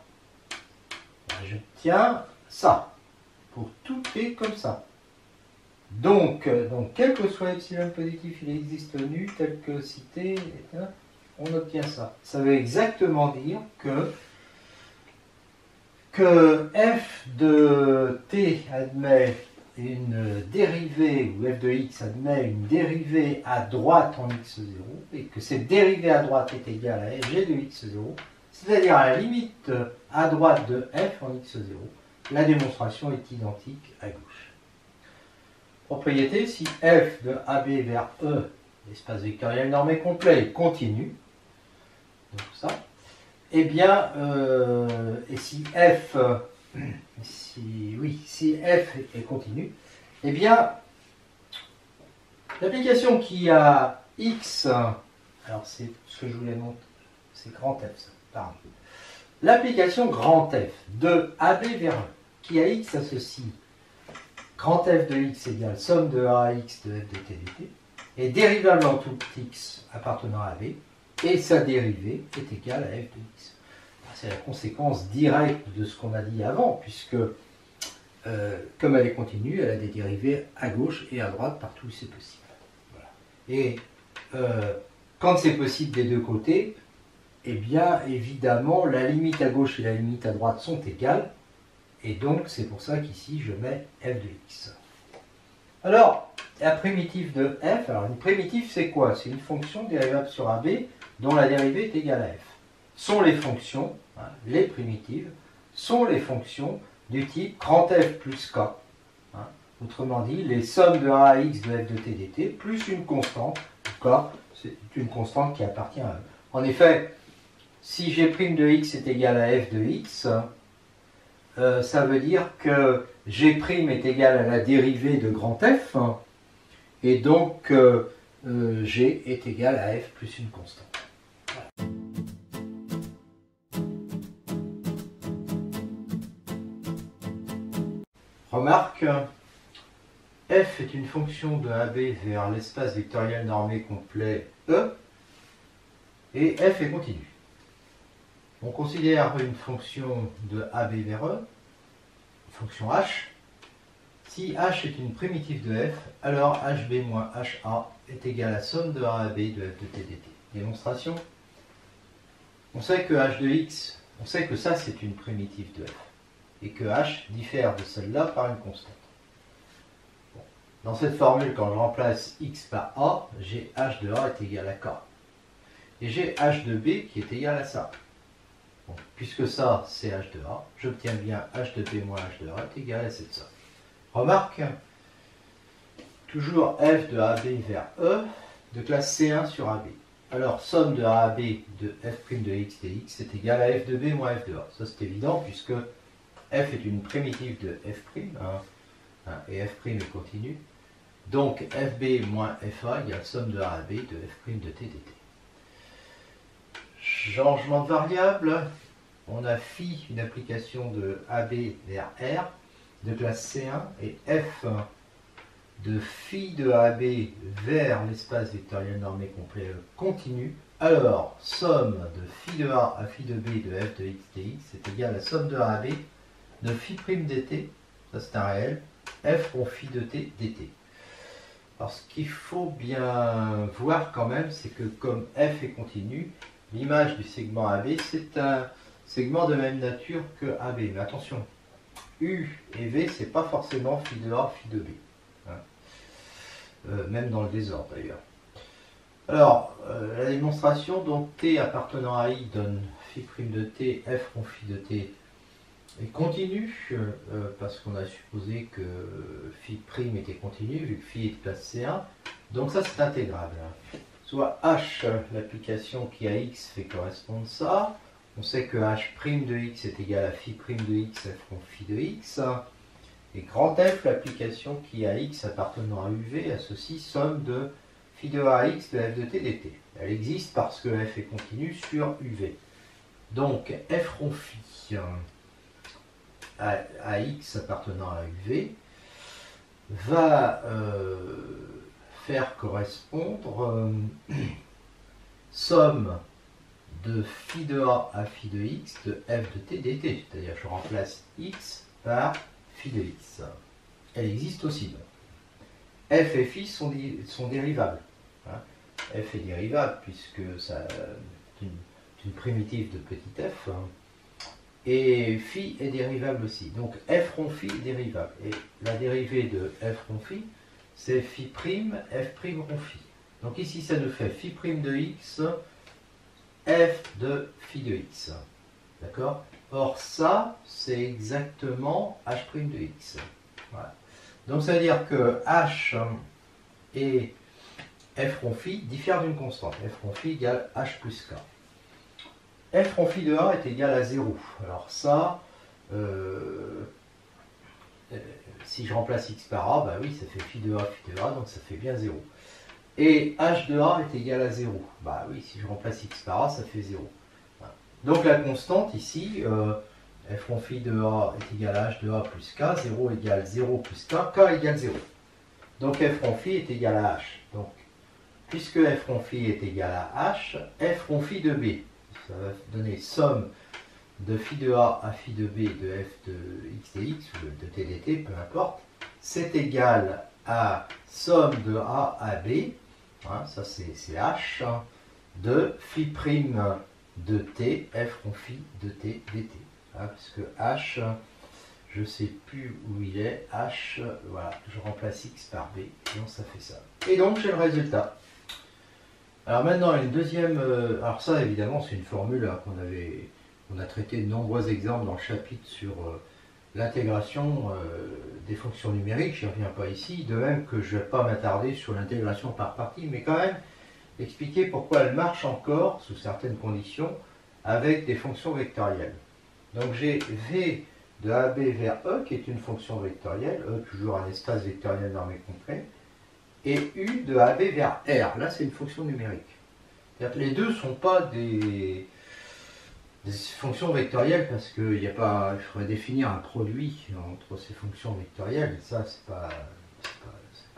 j'obtiens ça, pour tout t comme ça. Donc, quel que soit epsilon positif, il existe nu, tel que si t, on obtient ça. Ça veut exactement dire que f de t admet une dérivée, ou f de x admet une dérivée à droite en x0, et que cette dérivée à droite est égale à g de x0, c'est-à-dire à la limite à droite de f en x0. La démonstration est identique à gauche. Propriété, si f de AB vers E, l'espace vectoriel normé complet, est continu, donc ça, eh bien, et si f, si f est continu, eh bien, l'application qui a x, alors c'est ce que je voulais montrer, c'est grand F, ça, pardon. L'application grand F de AB vers E, qui a x associe grand F de x égale somme de A à x de f de t dt, est dérivable en tout x appartenant à B, et sa dérivée est égale à f de x. C'est la conséquence directe de ce qu'on a dit avant, puisque comme elle est continue, elle a des dérivées à gauche et à droite partout où c'est possible. Voilà. Et quand c'est possible des deux côtés, eh bien évidemment la limite à gauche et la limite à droite sont égales, et donc c'est pour ça qu'ici je mets f de x. Alors, la primitive de f, alors une primitive c'est quoi? C'est une fonction dérivable sur AB dont la dérivée est égale à f. Sont les fonctions, hein, les primitives, sont les fonctions du type grand F plus k. Hein. Autrement dit, les sommes de A à x de f de t dt plus une constante, k, c'est une constante qui appartient à eux. En effet, si g' de x est égal à f de x, ça veut dire que g' est égal à la dérivée de grand F, hein, et donc g est égal à f plus une constante. Voilà. Remarque, f est une fonction de AB vers l'espace vectoriel normé complet E, et f est continu. On considère une fonction de AB vers E, une fonction h. Si h est une primitive de f, alors hb moins ha est égal à somme de a à b de f de t dt. Démonstration. On sait que h de x, on sait que ça c'est une primitive de f, et que h diffère de celle-là par une constante. Bon. Dans cette formule, quand je remplace x par a, j'ai h de a est égal à k. Et j'ai h de b qui est égal à ça. Bon, puisque ça, c'est h de a, j'obtiens bien h de b moins h de a est égal à c'est ça. Remarque, toujours f de AB vers E de classe C1 sur AB. Alors, somme de A à B de f' de x dx est égal à f de b moins f de a. Ça, c'est évident, puisque f est une primitive de f', hein, et f' est continu. Donc FB moins FA égale somme de A à B de F' de T dt. Changement de variable, on a phi, une application de AB vers R de classe C1 et F de phi de AB vers l'espace vectoriel normé complet continu. Alors, somme de phi de A à phi de B de F de X dx est égale à somme de A à B de phi' dt, ça c'est un réel, F rond phi de T dt. Alors ce qu'il faut bien voir quand même, c'est que comme F est continu, l'image du segment AB, c'est un segment de même nature que AB. Mais attention, U et V, c'est pas forcément phi de A, phi de B. Hein. Même dans le désordre d'ailleurs. Alors, la démonstration, donc T appartenant à I donne phi' de T, F rond phi de T est continu, parce qu'on a supposé que phi' était continu, vu que phi est de classe C1. Donc ça, c'est intégrable. Soit H, l'application qui a X fait correspondre ça. On sait que H' de X est égal à phi' de X, F rond phi de X. Et grand F, l'application qui a X appartenant à UV, associe somme de phi de A à X de F de T dt. Elle existe parce que F est continu sur UV. Donc F rond phi à X appartenant à UV va faire correspondre somme de phi de A à phi de X de F de T dt. C'est-à-dire je remplace X par phi de X. Elle existe aussi. Donc. F et phi sont dérivables. Hein. F est dérivable puisque c'est une primitive de petit f. Hein. Et phi est dérivable aussi. Donc f rond phi est dérivable. Et la dérivée de f rond phi, c'est phi', f' rond phi. Donc ici, ça nous fait phi' de x, f de phi de x. D'accord? Or ça, c'est exactement h' de x. Voilà. Donc ça veut dire que h et f rond phi diffèrent d'une constante. F rond phi égale h plus k. F rond phi de A est égal à 0. Alors ça, si je remplace x par A, bah oui, ça fait phi de A, donc ça fait bien 0. Et h de A est égal à 0. Bah oui, si je remplace x par A, ça fait 0. Voilà. Donc la constante ici, f rond phi de A est égal à h de A plus k, 0 égale 0 plus k, k égale 0. Donc f rond phi est égal à h. Donc, puisque f rond phi est égal à h, f rond phi de B, ça va donner somme de phi de A à phi de B de f de x dx ou de t dt, peu importe, c'est égal à somme de A à B, hein, ça c'est h, hein, de phi' de t, f rond phi de t dt. Hein, puisque h, je ne sais plus où il est, h, voilà, je remplace x par b, et donc ça fait ça. Et donc j'ai le résultat. Alors maintenant, une deuxième... alors ça, évidemment, c'est une formule hein, qu'on a traité de nombreux exemples dans le chapitre sur l'intégration des fonctions numériques. Je n'y reviens pas ici, de même que je ne vais pas m'attarder sur l'intégration par partie, mais quand même expliquer pourquoi elle marche encore, sous certaines conditions, avec des fonctions vectorielles. Donc j'ai V de AB vers E, qui est une fonction vectorielle, E toujours un espace vectoriel normé complet, et U de AB vers R. Là, c'est une fonction numérique. Les deux ne sont pas des fonctions vectorielles parce qu'il n'y a pas, il faudrait définir un produit entre ces fonctions vectorielles. Et ça, c'est pas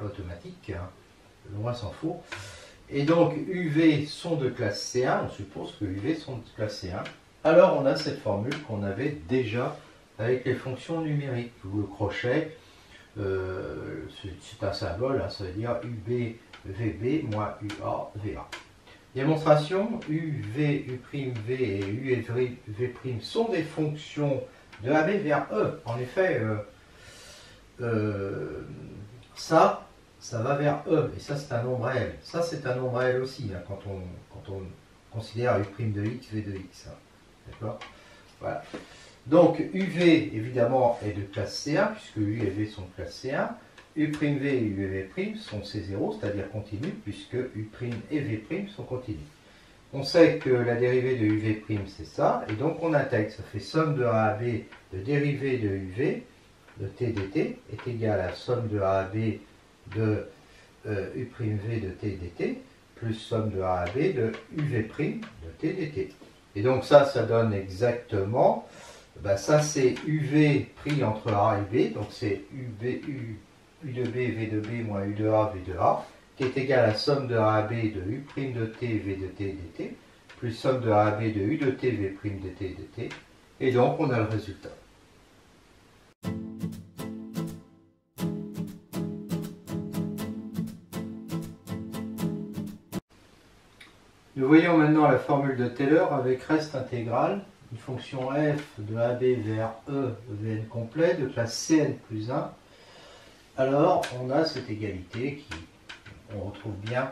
automatique. Hein. Loin s'en faut. Et donc, UV sont de classe C1. On suppose que UV sont de classe C1. Alors, on a cette formule qu'on avait déjà avec les fonctions numériques. Où le crochet, c'est un symbole, hein, ça veut dire UB, VB moins UA, VA. Démonstration, UV, U'V et UV' sont des fonctions de AB vers E. En effet, ça va vers E, et ça c'est un nombre réel. Ça c'est un nombre réel aussi, hein, quand on considère U' de X, V de X. Hein. D'accord? Voilà. Donc UV, évidemment, est de classe C1, puisque U et V sont de classe C1. U'V et UV' sont C0, c'est-à-dire continus, puisque U' et V' sont continus. On sait que la dérivée de UV' c'est ça, et donc on intègre, ça fait somme de A à B de dérivée de UV, de T dt, est égale à somme de A à B de U'V de t dt, plus somme de A à B de UV' de t dt. Et donc ça donne exactement, ça c'est UV pris entre A et B, donc c'est U de B, V de B moins U de A, V de A, qui est égal à somme de A à B de U' de T, V de T dt, plus somme de A à B de U de T, V' de T dt, et donc on a le résultat. Nous voyons maintenant la formule de Taylor avec reste intégral, une fonction f de AB vers E, Vn complet, de classe Cn plus 1. Alors, on a cette égalité qui, on retrouve bien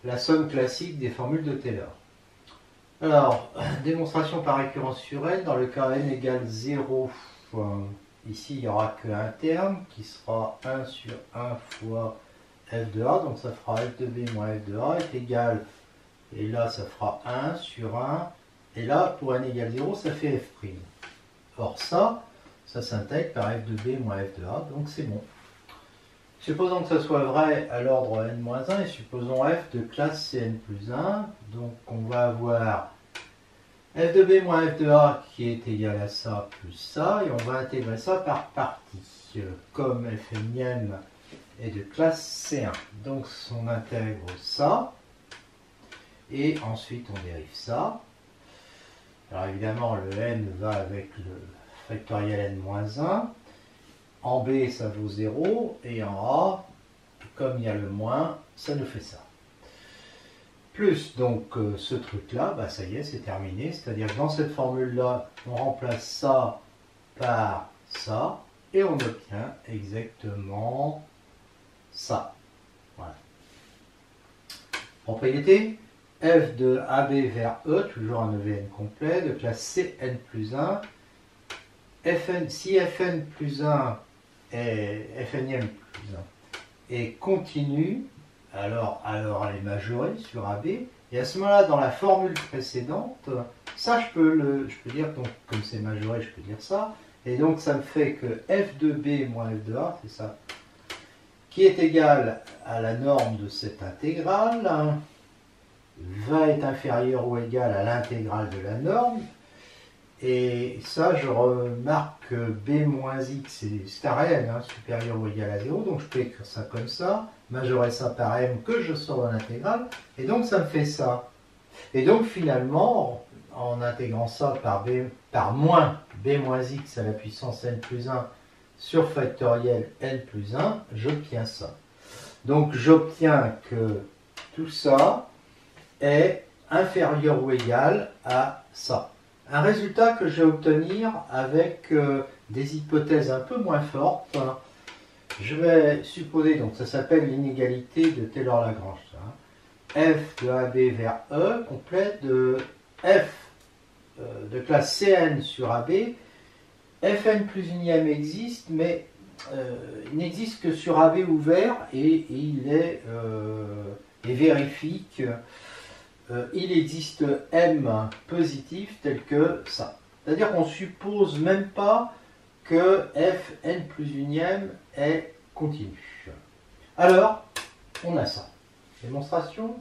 la somme classique des formules de Taylor. Alors, démonstration par récurrence sur n, dans le cas n égale 0, ici il n'y aura qu'un terme qui sera 1 sur 1 fois f de A, donc ça fera f de B moins f de A est égal, et là ça fera 1 sur 1, et là pour n égale 0 ça fait f'. Or ça s'intègre par f de B moins f de A, donc c'est bon. Supposons que ça soit vrai à l'ordre n-1 et supposons f de classe Cn plus 1. Donc on va avoir f de B moins f de A qui est égal à ça plus ça. Et on va intégrer ça par partie. Comme fn est de classe C1. Donc on intègre ça. Et ensuite on dérive ça. Alors évidemment le n va avec le factoriel n-1. En B, ça vaut 0, et en A, comme il y a le moins, ça nous fait ça. Plus, donc, ce truc-là, ça y est, c'est terminé. C'est-à-dire que dans cette formule-là, on remplace ça par ça, et on obtient exactement ça. Voilà. Propriété, f de AB vers E, toujours un EVN complet, de classe Cn plus 1. Si Fn plus 1 Fn plus 1 est continue, alors elle est majorée sur AB, et à ce moment-là, dans la formule précédente, ça je peux dire, donc comme c'est majoré, je peux dire ça, et donc ça me fait que f de B moins f de A, c'est ça, qui est égal à la norme de cette intégrale, va être inférieur ou égal à l'intégrale de la norme. Et ça, je remarque que b moins x, c'est un réel, supérieur ou égal à 0, donc je peux écrire ça comme ça, majorer ça par m que je sors de l'intégrale, et donc ça me fait ça. Et donc finalement, en intégrant ça par moins b moins x à la puissance n plus 1 sur factoriel n plus 1, j'obtiens ça. Donc j'obtiens que tout ça est inférieur ou égal à ça. Un résultat que je vais obtenir avec des hypothèses un peu moins fortes. Je vais supposer, donc ça s'appelle l'inégalité de Taylor-Lagrange. F de AB vers E complet de F de classe Cn sur AB. Fn plus unième existe, mais il n'existe que sur AB ouvert et il est vérifique. Il existe M positif tel que ça. C'est-à-dire qu'on ne suppose même pas que Fn plus unième est continu. Alors, on a ça. Démonstration.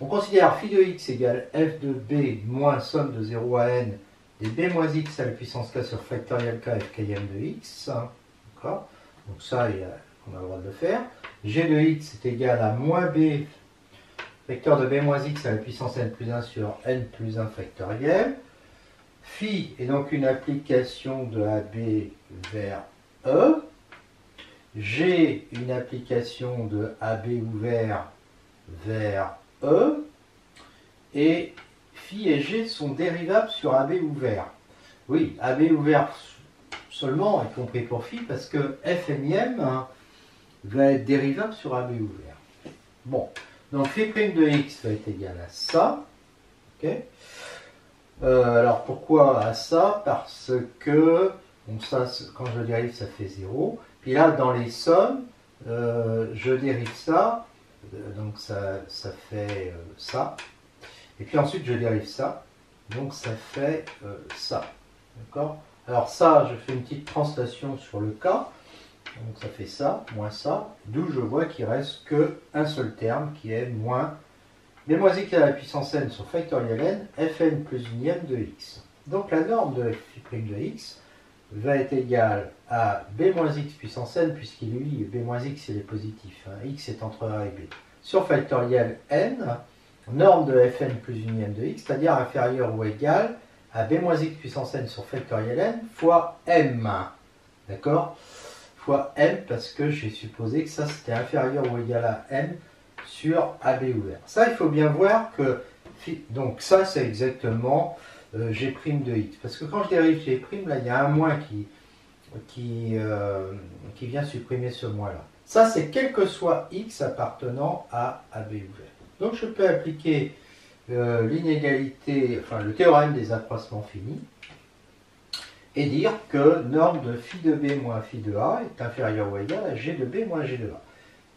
On considère phi de x égale f de b moins somme de 0 à n des b moins x à la puissance k sur factoriel k f km de x. D'accord. Donc ça, on a le droit de le faire. G de x est égal à moins b vecteur de b moins x à la puissance n plus 1 sur n plus 1 factoriel. Phi est donc une application de AB vers E. G, une application de AB ouvert vers E. Et phi et G sont dérivables sur AB ouvert. Oui, AB ouvert seulement, y compris pour phi, parce que Fn va être dérivable sur AB ouvert. Bon. Donc phi' de x va être égal à ça. Okay. Alors pourquoi à ça? Parce que bon, ça, quand je dérive, ça fait 0. Puis là, dans les sommes, je dérive ça. Donc ça fait ça. Et puis ensuite, je dérive ça. Donc ça fait ça. D'accord? Alors ça, je fais une petite translation sur le cas. Donc ça fait ça, moins ça, d'où je vois qu'il reste qu'un seul terme qui est moins b moins x à la puissance n sur factoriel n, fn plus unième de x. Donc la norme de f' de x va être égale à b moins x puissance n, puisqu'il est lit, b moins x il est positif, hein, x est entre a et b, sur factoriel n, norme de fn plus unième de x, c'est-à-dire inférieur ou égal à b moins x puissance n sur factoriel n fois m. D'accord? Fois m, parce que j'ai supposé que ça c'était inférieur ou égal à m sur AB ouvert. Ça, il faut bien voir que, donc ça c'est exactement g' de x, parce que quand je dérive g', là il y a un moins qui vient supprimer ce moins là. Ça c'est quel que soit x appartenant à AB ouvert. Donc je peux appliquer l'inégalité, enfin le théorème des accroissements finis, et dire que norme de phi de b moins phi de a est inférieure ou égale à g de b moins g de a.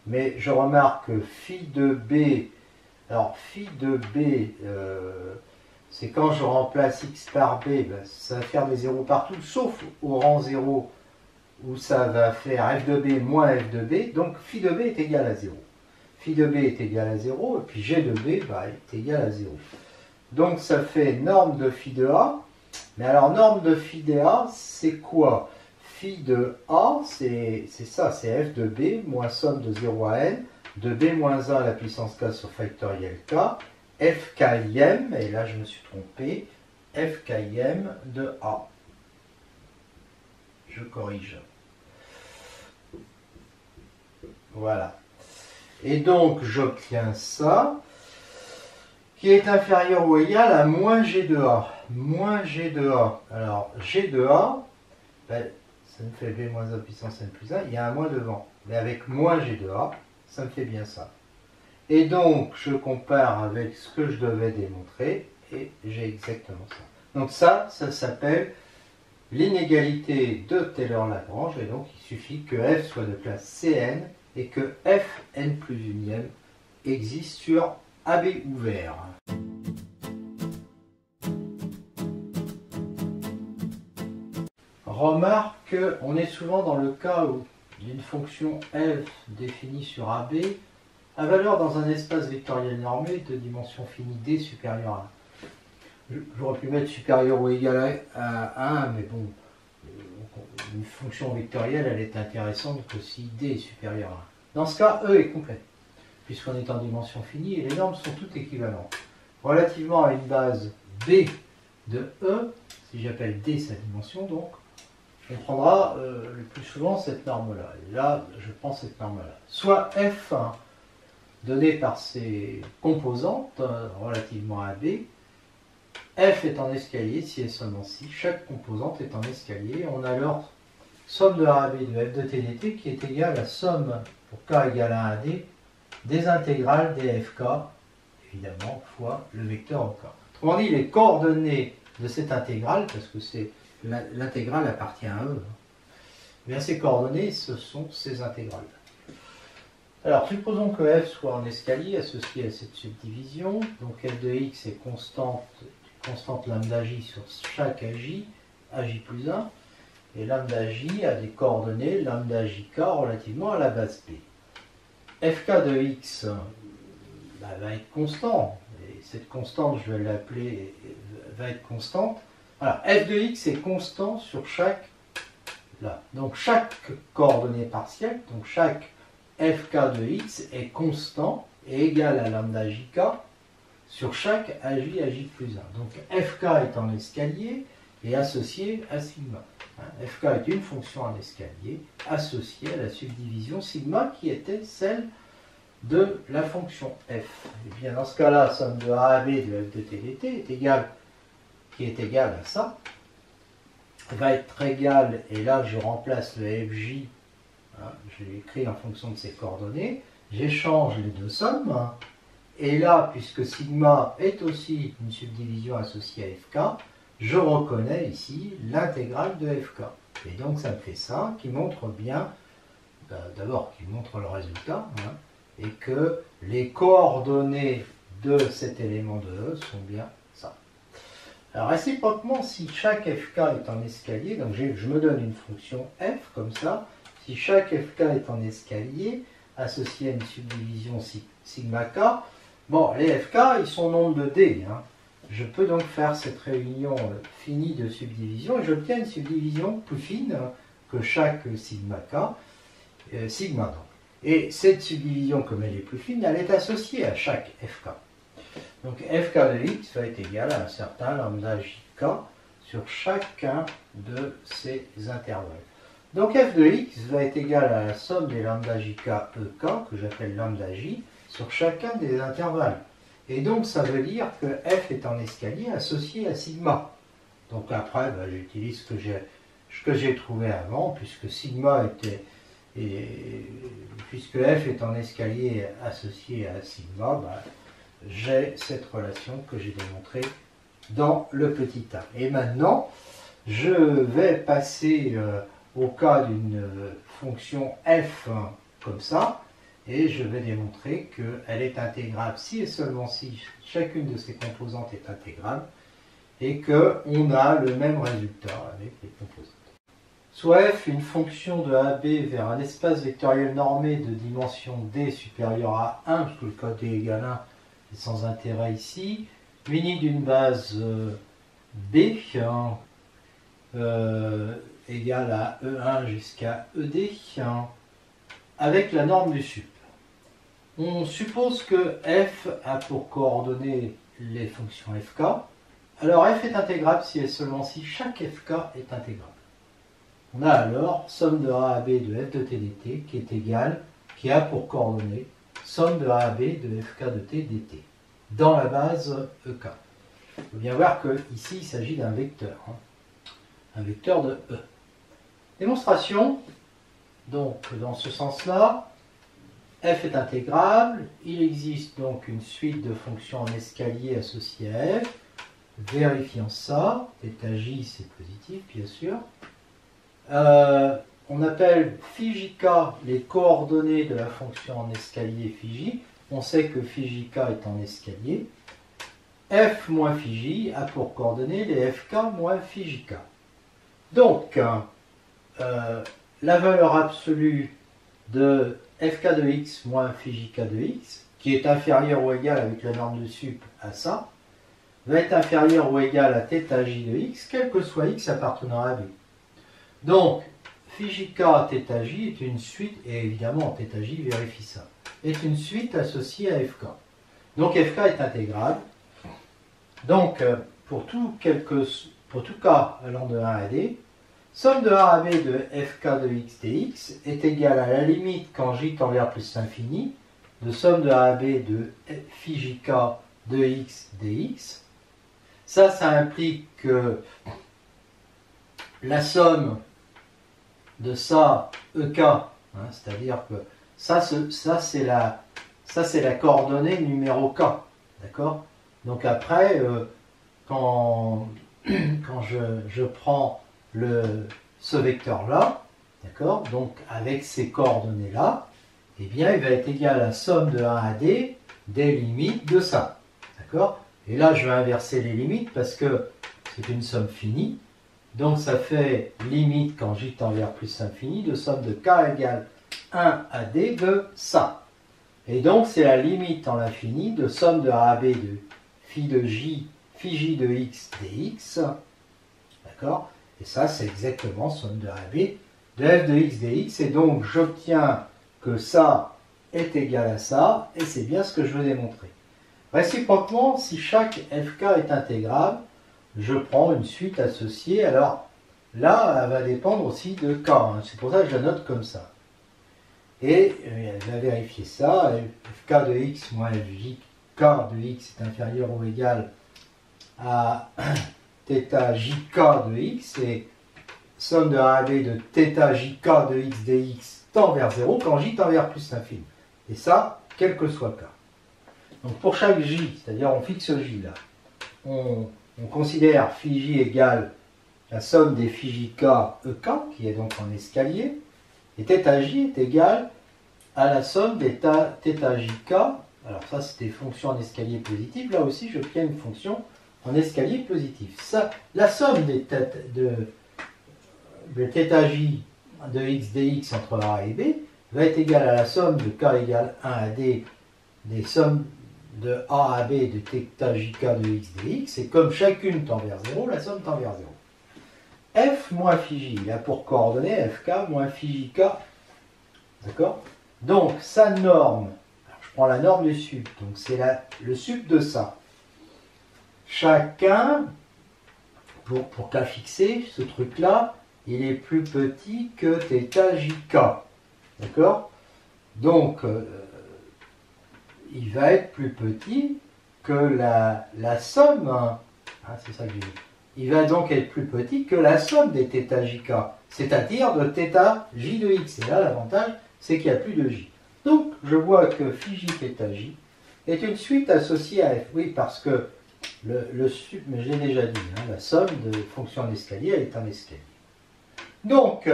Mais je remarque que phi de b, alors phi de b, c'est quand je remplace x par b, ben, ça va faire des zéros partout, sauf au rang 0, où ça va faire f de b moins f de b, donc phi de b est égal à 0. Phi de b est égal à 0, et puis g de b bah, est égal à 0. Donc ça fait norme de phi de a, mais alors norme de phi de a, c'est quoi? Phi de a, c'est ça, c'est f de b moins somme de 0 à n, de b moins 1 à la puissance k sur factoriel k, f km, et là je me suis trompé, f km de a. Je corrige. Voilà. Et donc j'obtiens ça, qui est inférieur ou égal à moins g de a. Moins g de a. Alors g de a, ben, ça me fait b moins a puissance n plus 1, il y a un moins devant. Mais avec moins g de a, ça me fait bien ça. Et donc, je compare avec ce que je devais démontrer, et j'ai exactement ça. Donc ça s'appelle l'inégalité de Taylor-Lagrange, et donc il suffit que f soit de classe Cn, et que fn plus unième existe sur AB ouvert. Remarque qu'on est souvent dans le cas où d'une fonction f définie sur AB à valeur dans un espace vectoriel normé de dimension finie d supérieure à 1. J'aurais pu mettre supérieur ou égal à 1, mais bon, une fonction vectorielle, elle est intéressante que si d est supérieur à 1. Dans ce cas, E est complet, puisqu'on est en dimension finie et les normes sont toutes équivalentes. Relativement à une base B de E, si j'appelle D sa dimension, donc, on prendra le plus souvent cette norme-là. Et là, je prends cette norme-là. Soit F donné par ses composantes relativement à B, F est en escalier si et seulement si chaque composante est en escalier. On a alors somme de A à B de F de T dt qui est égale à somme pour K égale à 1 à D des intégrales des FK, évidemment, fois le vecteur en K. Autrement dit, les coordonnées de cette intégrale, parce que c'est l'intégrale appartient à eux, bien ces coordonnées, ce sont ces intégrales. Alors, supposons que f soit en escalier associé à cette subdivision. Donc f de x est constante lambda j sur chaque aj plus 1. Et lambda j a des coordonnées lambda jk relativement à la base b. Fk de x va être constant. Et cette constante, je vais l'appeler, va être constante. Alors, f de x est constant sur chaque, là. Donc chaque coordonnée partielle, donc chaque fk de x est constant et égal à lambda jk sur chaque aj plus 1. Donc fk est en escalier et associé à sigma. Fk est une fonction en escalier associée à la subdivision sigma qui était celle de la fonction f. Et bien dans ce cas-là, somme de a à b de f de t dt est égale, qui est égale à ça, va être égale, et là je remplace le fj, je l'ai écrit en fonction de ses coordonnées, j'échange les deux sommes, et là, puisque sigma est aussi une subdivision associée à fk, je reconnais ici l'intégrale de fk. Et donc ça me fait ça, qui montre bien, d'abord qui montre le résultat, et que les coordonnées de cet élément de E sont bien ça. Alors réciproquement, si chaque fk est en escalier, donc je me donne une fonction f comme ça, si chaque fk est en escalier, associé à une subdivision sigma k, bon, les fk, ils sont nombre de d. Hein. Je peux donc faire cette réunion finie de subdivision et j'obtiens une subdivision plus fine que chaque sigma k, sigma donc. Et cette subdivision, comme elle est plus fine, elle est associée à chaque fk. Donc fk de x va être égal à un certain lambda jk sur chacun de ces intervalles. Donc f de x va être égal à la somme des lambda jk ek, que j'appelle lambda j, sur chacun des intervalles. Et donc ça veut dire que f est en escalier associé à sigma. Donc après, ben, j'utilise ce que j'ai trouvé avant, puisque sigma était... puisque f est en escalier associé à sigma, ben, j'ai cette relation que j'ai démontrée dans le petit a. Et maintenant, je vais passer au cas d'une fonction f comme ça, et je vais démontrer qu'elle est intégrable si et seulement si chacune de ses composantes est intégrable, et qu'on a le même résultat avec les composantes. Soit f une fonction de AB vers un espace vectoriel normé de dimension d supérieure à 1, parce que le cas d égale 1 est sans intérêt ici, muni d'une base B égale à E1 jusqu'à ED avec la norme du sup. On suppose que f a pour coordonnées les fonctions fk. Alors f est intégrable si et seulement si chaque fk est intégrable. On a alors somme de a à b de f de t dt qui est égale, qui a pour coordonnées somme de a à b de fk de t dt dans la base ek. Il faut bien voir qu'ici il s'agit d'un vecteur, un vecteur de E. Démonstration, donc dans ce sens-là, f est intégrable, il existe donc une suite de fonctions en escalier associées à f. Vérifions ça, θj c'est positif bien sûr. On appelle φjk les coordonnées de la fonction en escalier φj. On sait que φjk est en escalier. F moins φj a pour coordonnées les fk moins φjk. Donc, la valeur absolue de fk de x moins φjk de x, qui est inférieure ou égale avec la norme de sup à ça, va être inférieure ou égale à θj de x, quel que soit x appartenant à b. Donc, φjk θj est une suite, et évidemment θj vérifie ça, est une suite associée à fk. Donc fk est intégrable. Donc, pour tout cas allant de 1 à d, somme de a à b de fk de x dx est égale à la limite quand j tend vers plus l'infini de somme de a à b de φjk de x dx. Ça implique que la somme de ça, ek, c'est-à-dire que ça c'est la coordonnée numéro k, d'accord? Donc après, quand je prends ce vecteur-là, d'accord, donc avec ces coordonnées-là, eh bien il va être égal à la somme de 1 à d des limites de ça, d'accord? Et là je vais inverser les limites parce que c'est une somme finie, donc ça fait limite quand j tend vers plus l'infini de somme de k égale 1 à d de ça. Et donc c'est la limite en l'infini de somme de a à b de phi de j, phi j de x dx, d'accord? Et ça c'est exactement somme de a à b de f de x dx, et donc j'obtiens que ça est égal à ça, et c'est bien ce que je veux démontrer. Réciproquement, si chaque fk est intégrable, je prends une suite associée. Alors là, elle va dépendre aussi de k. C'est pour ça que je la note comme ça. Et elle va vérifier ça. Fk de x moins fjk de x est inférieur ou égal à θjk de x. Et somme de a à b de θjk de x dx tend vers 0 quand j tend vers plus l'infini. Et ça, quel que soit k. Donc pour chaque j, c'est-à-dire on fixe j là, on considère phi j égale la somme des phi jk ek, qui est donc en escalier, et θj est égal à la somme des θjk. Alors ça c'est des fonctions en escalier positif, là aussi j'obtiens une fonction en escalier positif. Ça, la somme de θj de x dx entre A et B va être égal à la somme de k égale 1 à d des sommes de A à B de θ jk de x dx, et comme chacune tend vers 0, la somme tend vers 0. F moins phi j, il a pour coordonnées fk moins phi jk. D'accord? Donc, sa norme, alors je prends la norme du sup, donc c'est le sup de ça. Chacun, pour k fixé, ce truc-là, il est plus petit que θ jk. D'accord? Donc, il va être plus petit que la somme, hein, c'est ça que j'ai dit. Il va donc être plus petit que la somme des θ jk, c'est-à-dire de θ j de x. Et là, l'avantage, c'est qu'il n'y a plus de j. Donc, je vois que phi j θ j est une suite associée à f. Oui, parce que le sup, mais je l'ai déjà dit, hein, la somme de fonctions d'escalier, elle est un escalier. Donc,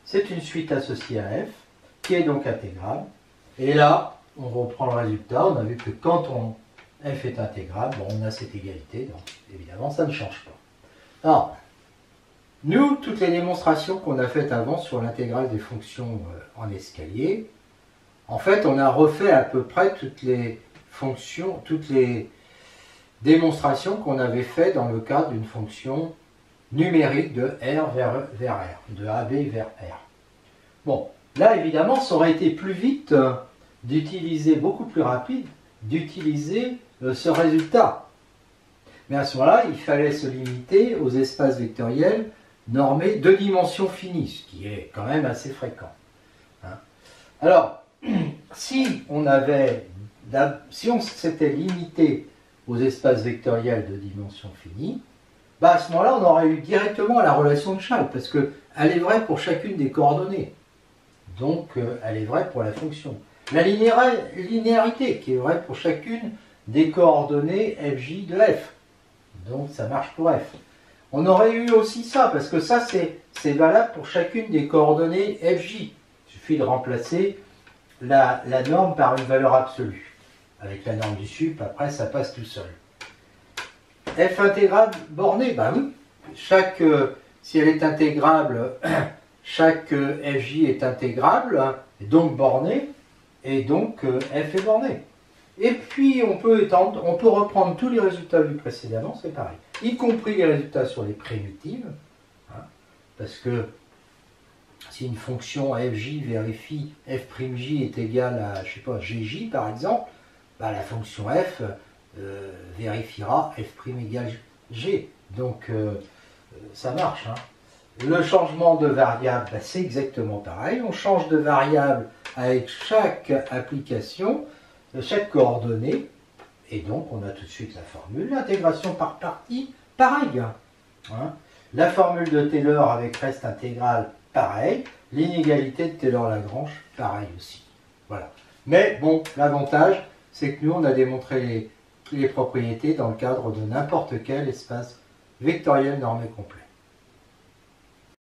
c'est une suite associée à f, qui est donc intégrable. Et là, on reprend le résultat. On a vu que quand f est intégrable, bon, on a cette égalité, donc évidemment, ça ne change pas. Alors, nous, toutes les démonstrations qu'on a faites avant sur l'intégrale des fonctions en escalier, en fait, on a refait à peu près toutes les fonctions, toutes les démonstrations qu'on avait faites dans le cadre d'une fonction numérique de R vers R, de AB vers R. Bon, là, évidemment, ça aurait été plus vite d'utiliser, beaucoup plus rapide, d'utiliser ce résultat. Mais à ce moment-là, il fallait se limiter aux espaces vectoriels normés de dimension finie, ce qui est quand même assez fréquent. Hein. Alors, si on s'était limité aux espaces vectoriels de dimension finie, bah à ce moment-là, on aurait eu directement la relation de Schall, parce qu'elle est vraie pour chacune des coordonnées. Donc, elle est vraie pour la fonction. La linéarité, qui est vraie pour chacune des coordonnées fj de f. Donc, ça marche pour f. On aurait eu aussi ça, parce que ça, c'est valable pour chacune des coordonnées fj. Il suffit de remplacer la norme par une valeur absolue. Avec la norme du sup, après, ça passe tout seul. F intégrable bornée, ben oui. Si elle est intégrable, chaque fj est intégrable, et donc bornée, et donc f est bornée. Et puis on peut reprendre tous les résultats vus précédemment, c'est pareil, y compris les résultats sur les primitives, hein, parce que si une fonction fj vérifie f'j est égal à, je sais pas, gj par exemple, bah, la fonction f vérifiera f' égale g. Donc ça marche. Hein. Le changement de variable, bah, c'est exactement pareil. On change de variable avec chaque application, chaque coordonnée, et donc on a tout de suite la formule. L'intégration par partie, pareil. Hein. La formule de Taylor avec reste intégral, pareil. L'inégalité de Taylor-Lagrange, pareil aussi. Voilà. Mais bon, l'avantage, c'est que nous, on a démontré les propriétés dans le cadre de n'importe quel espace vectoriel normé complet.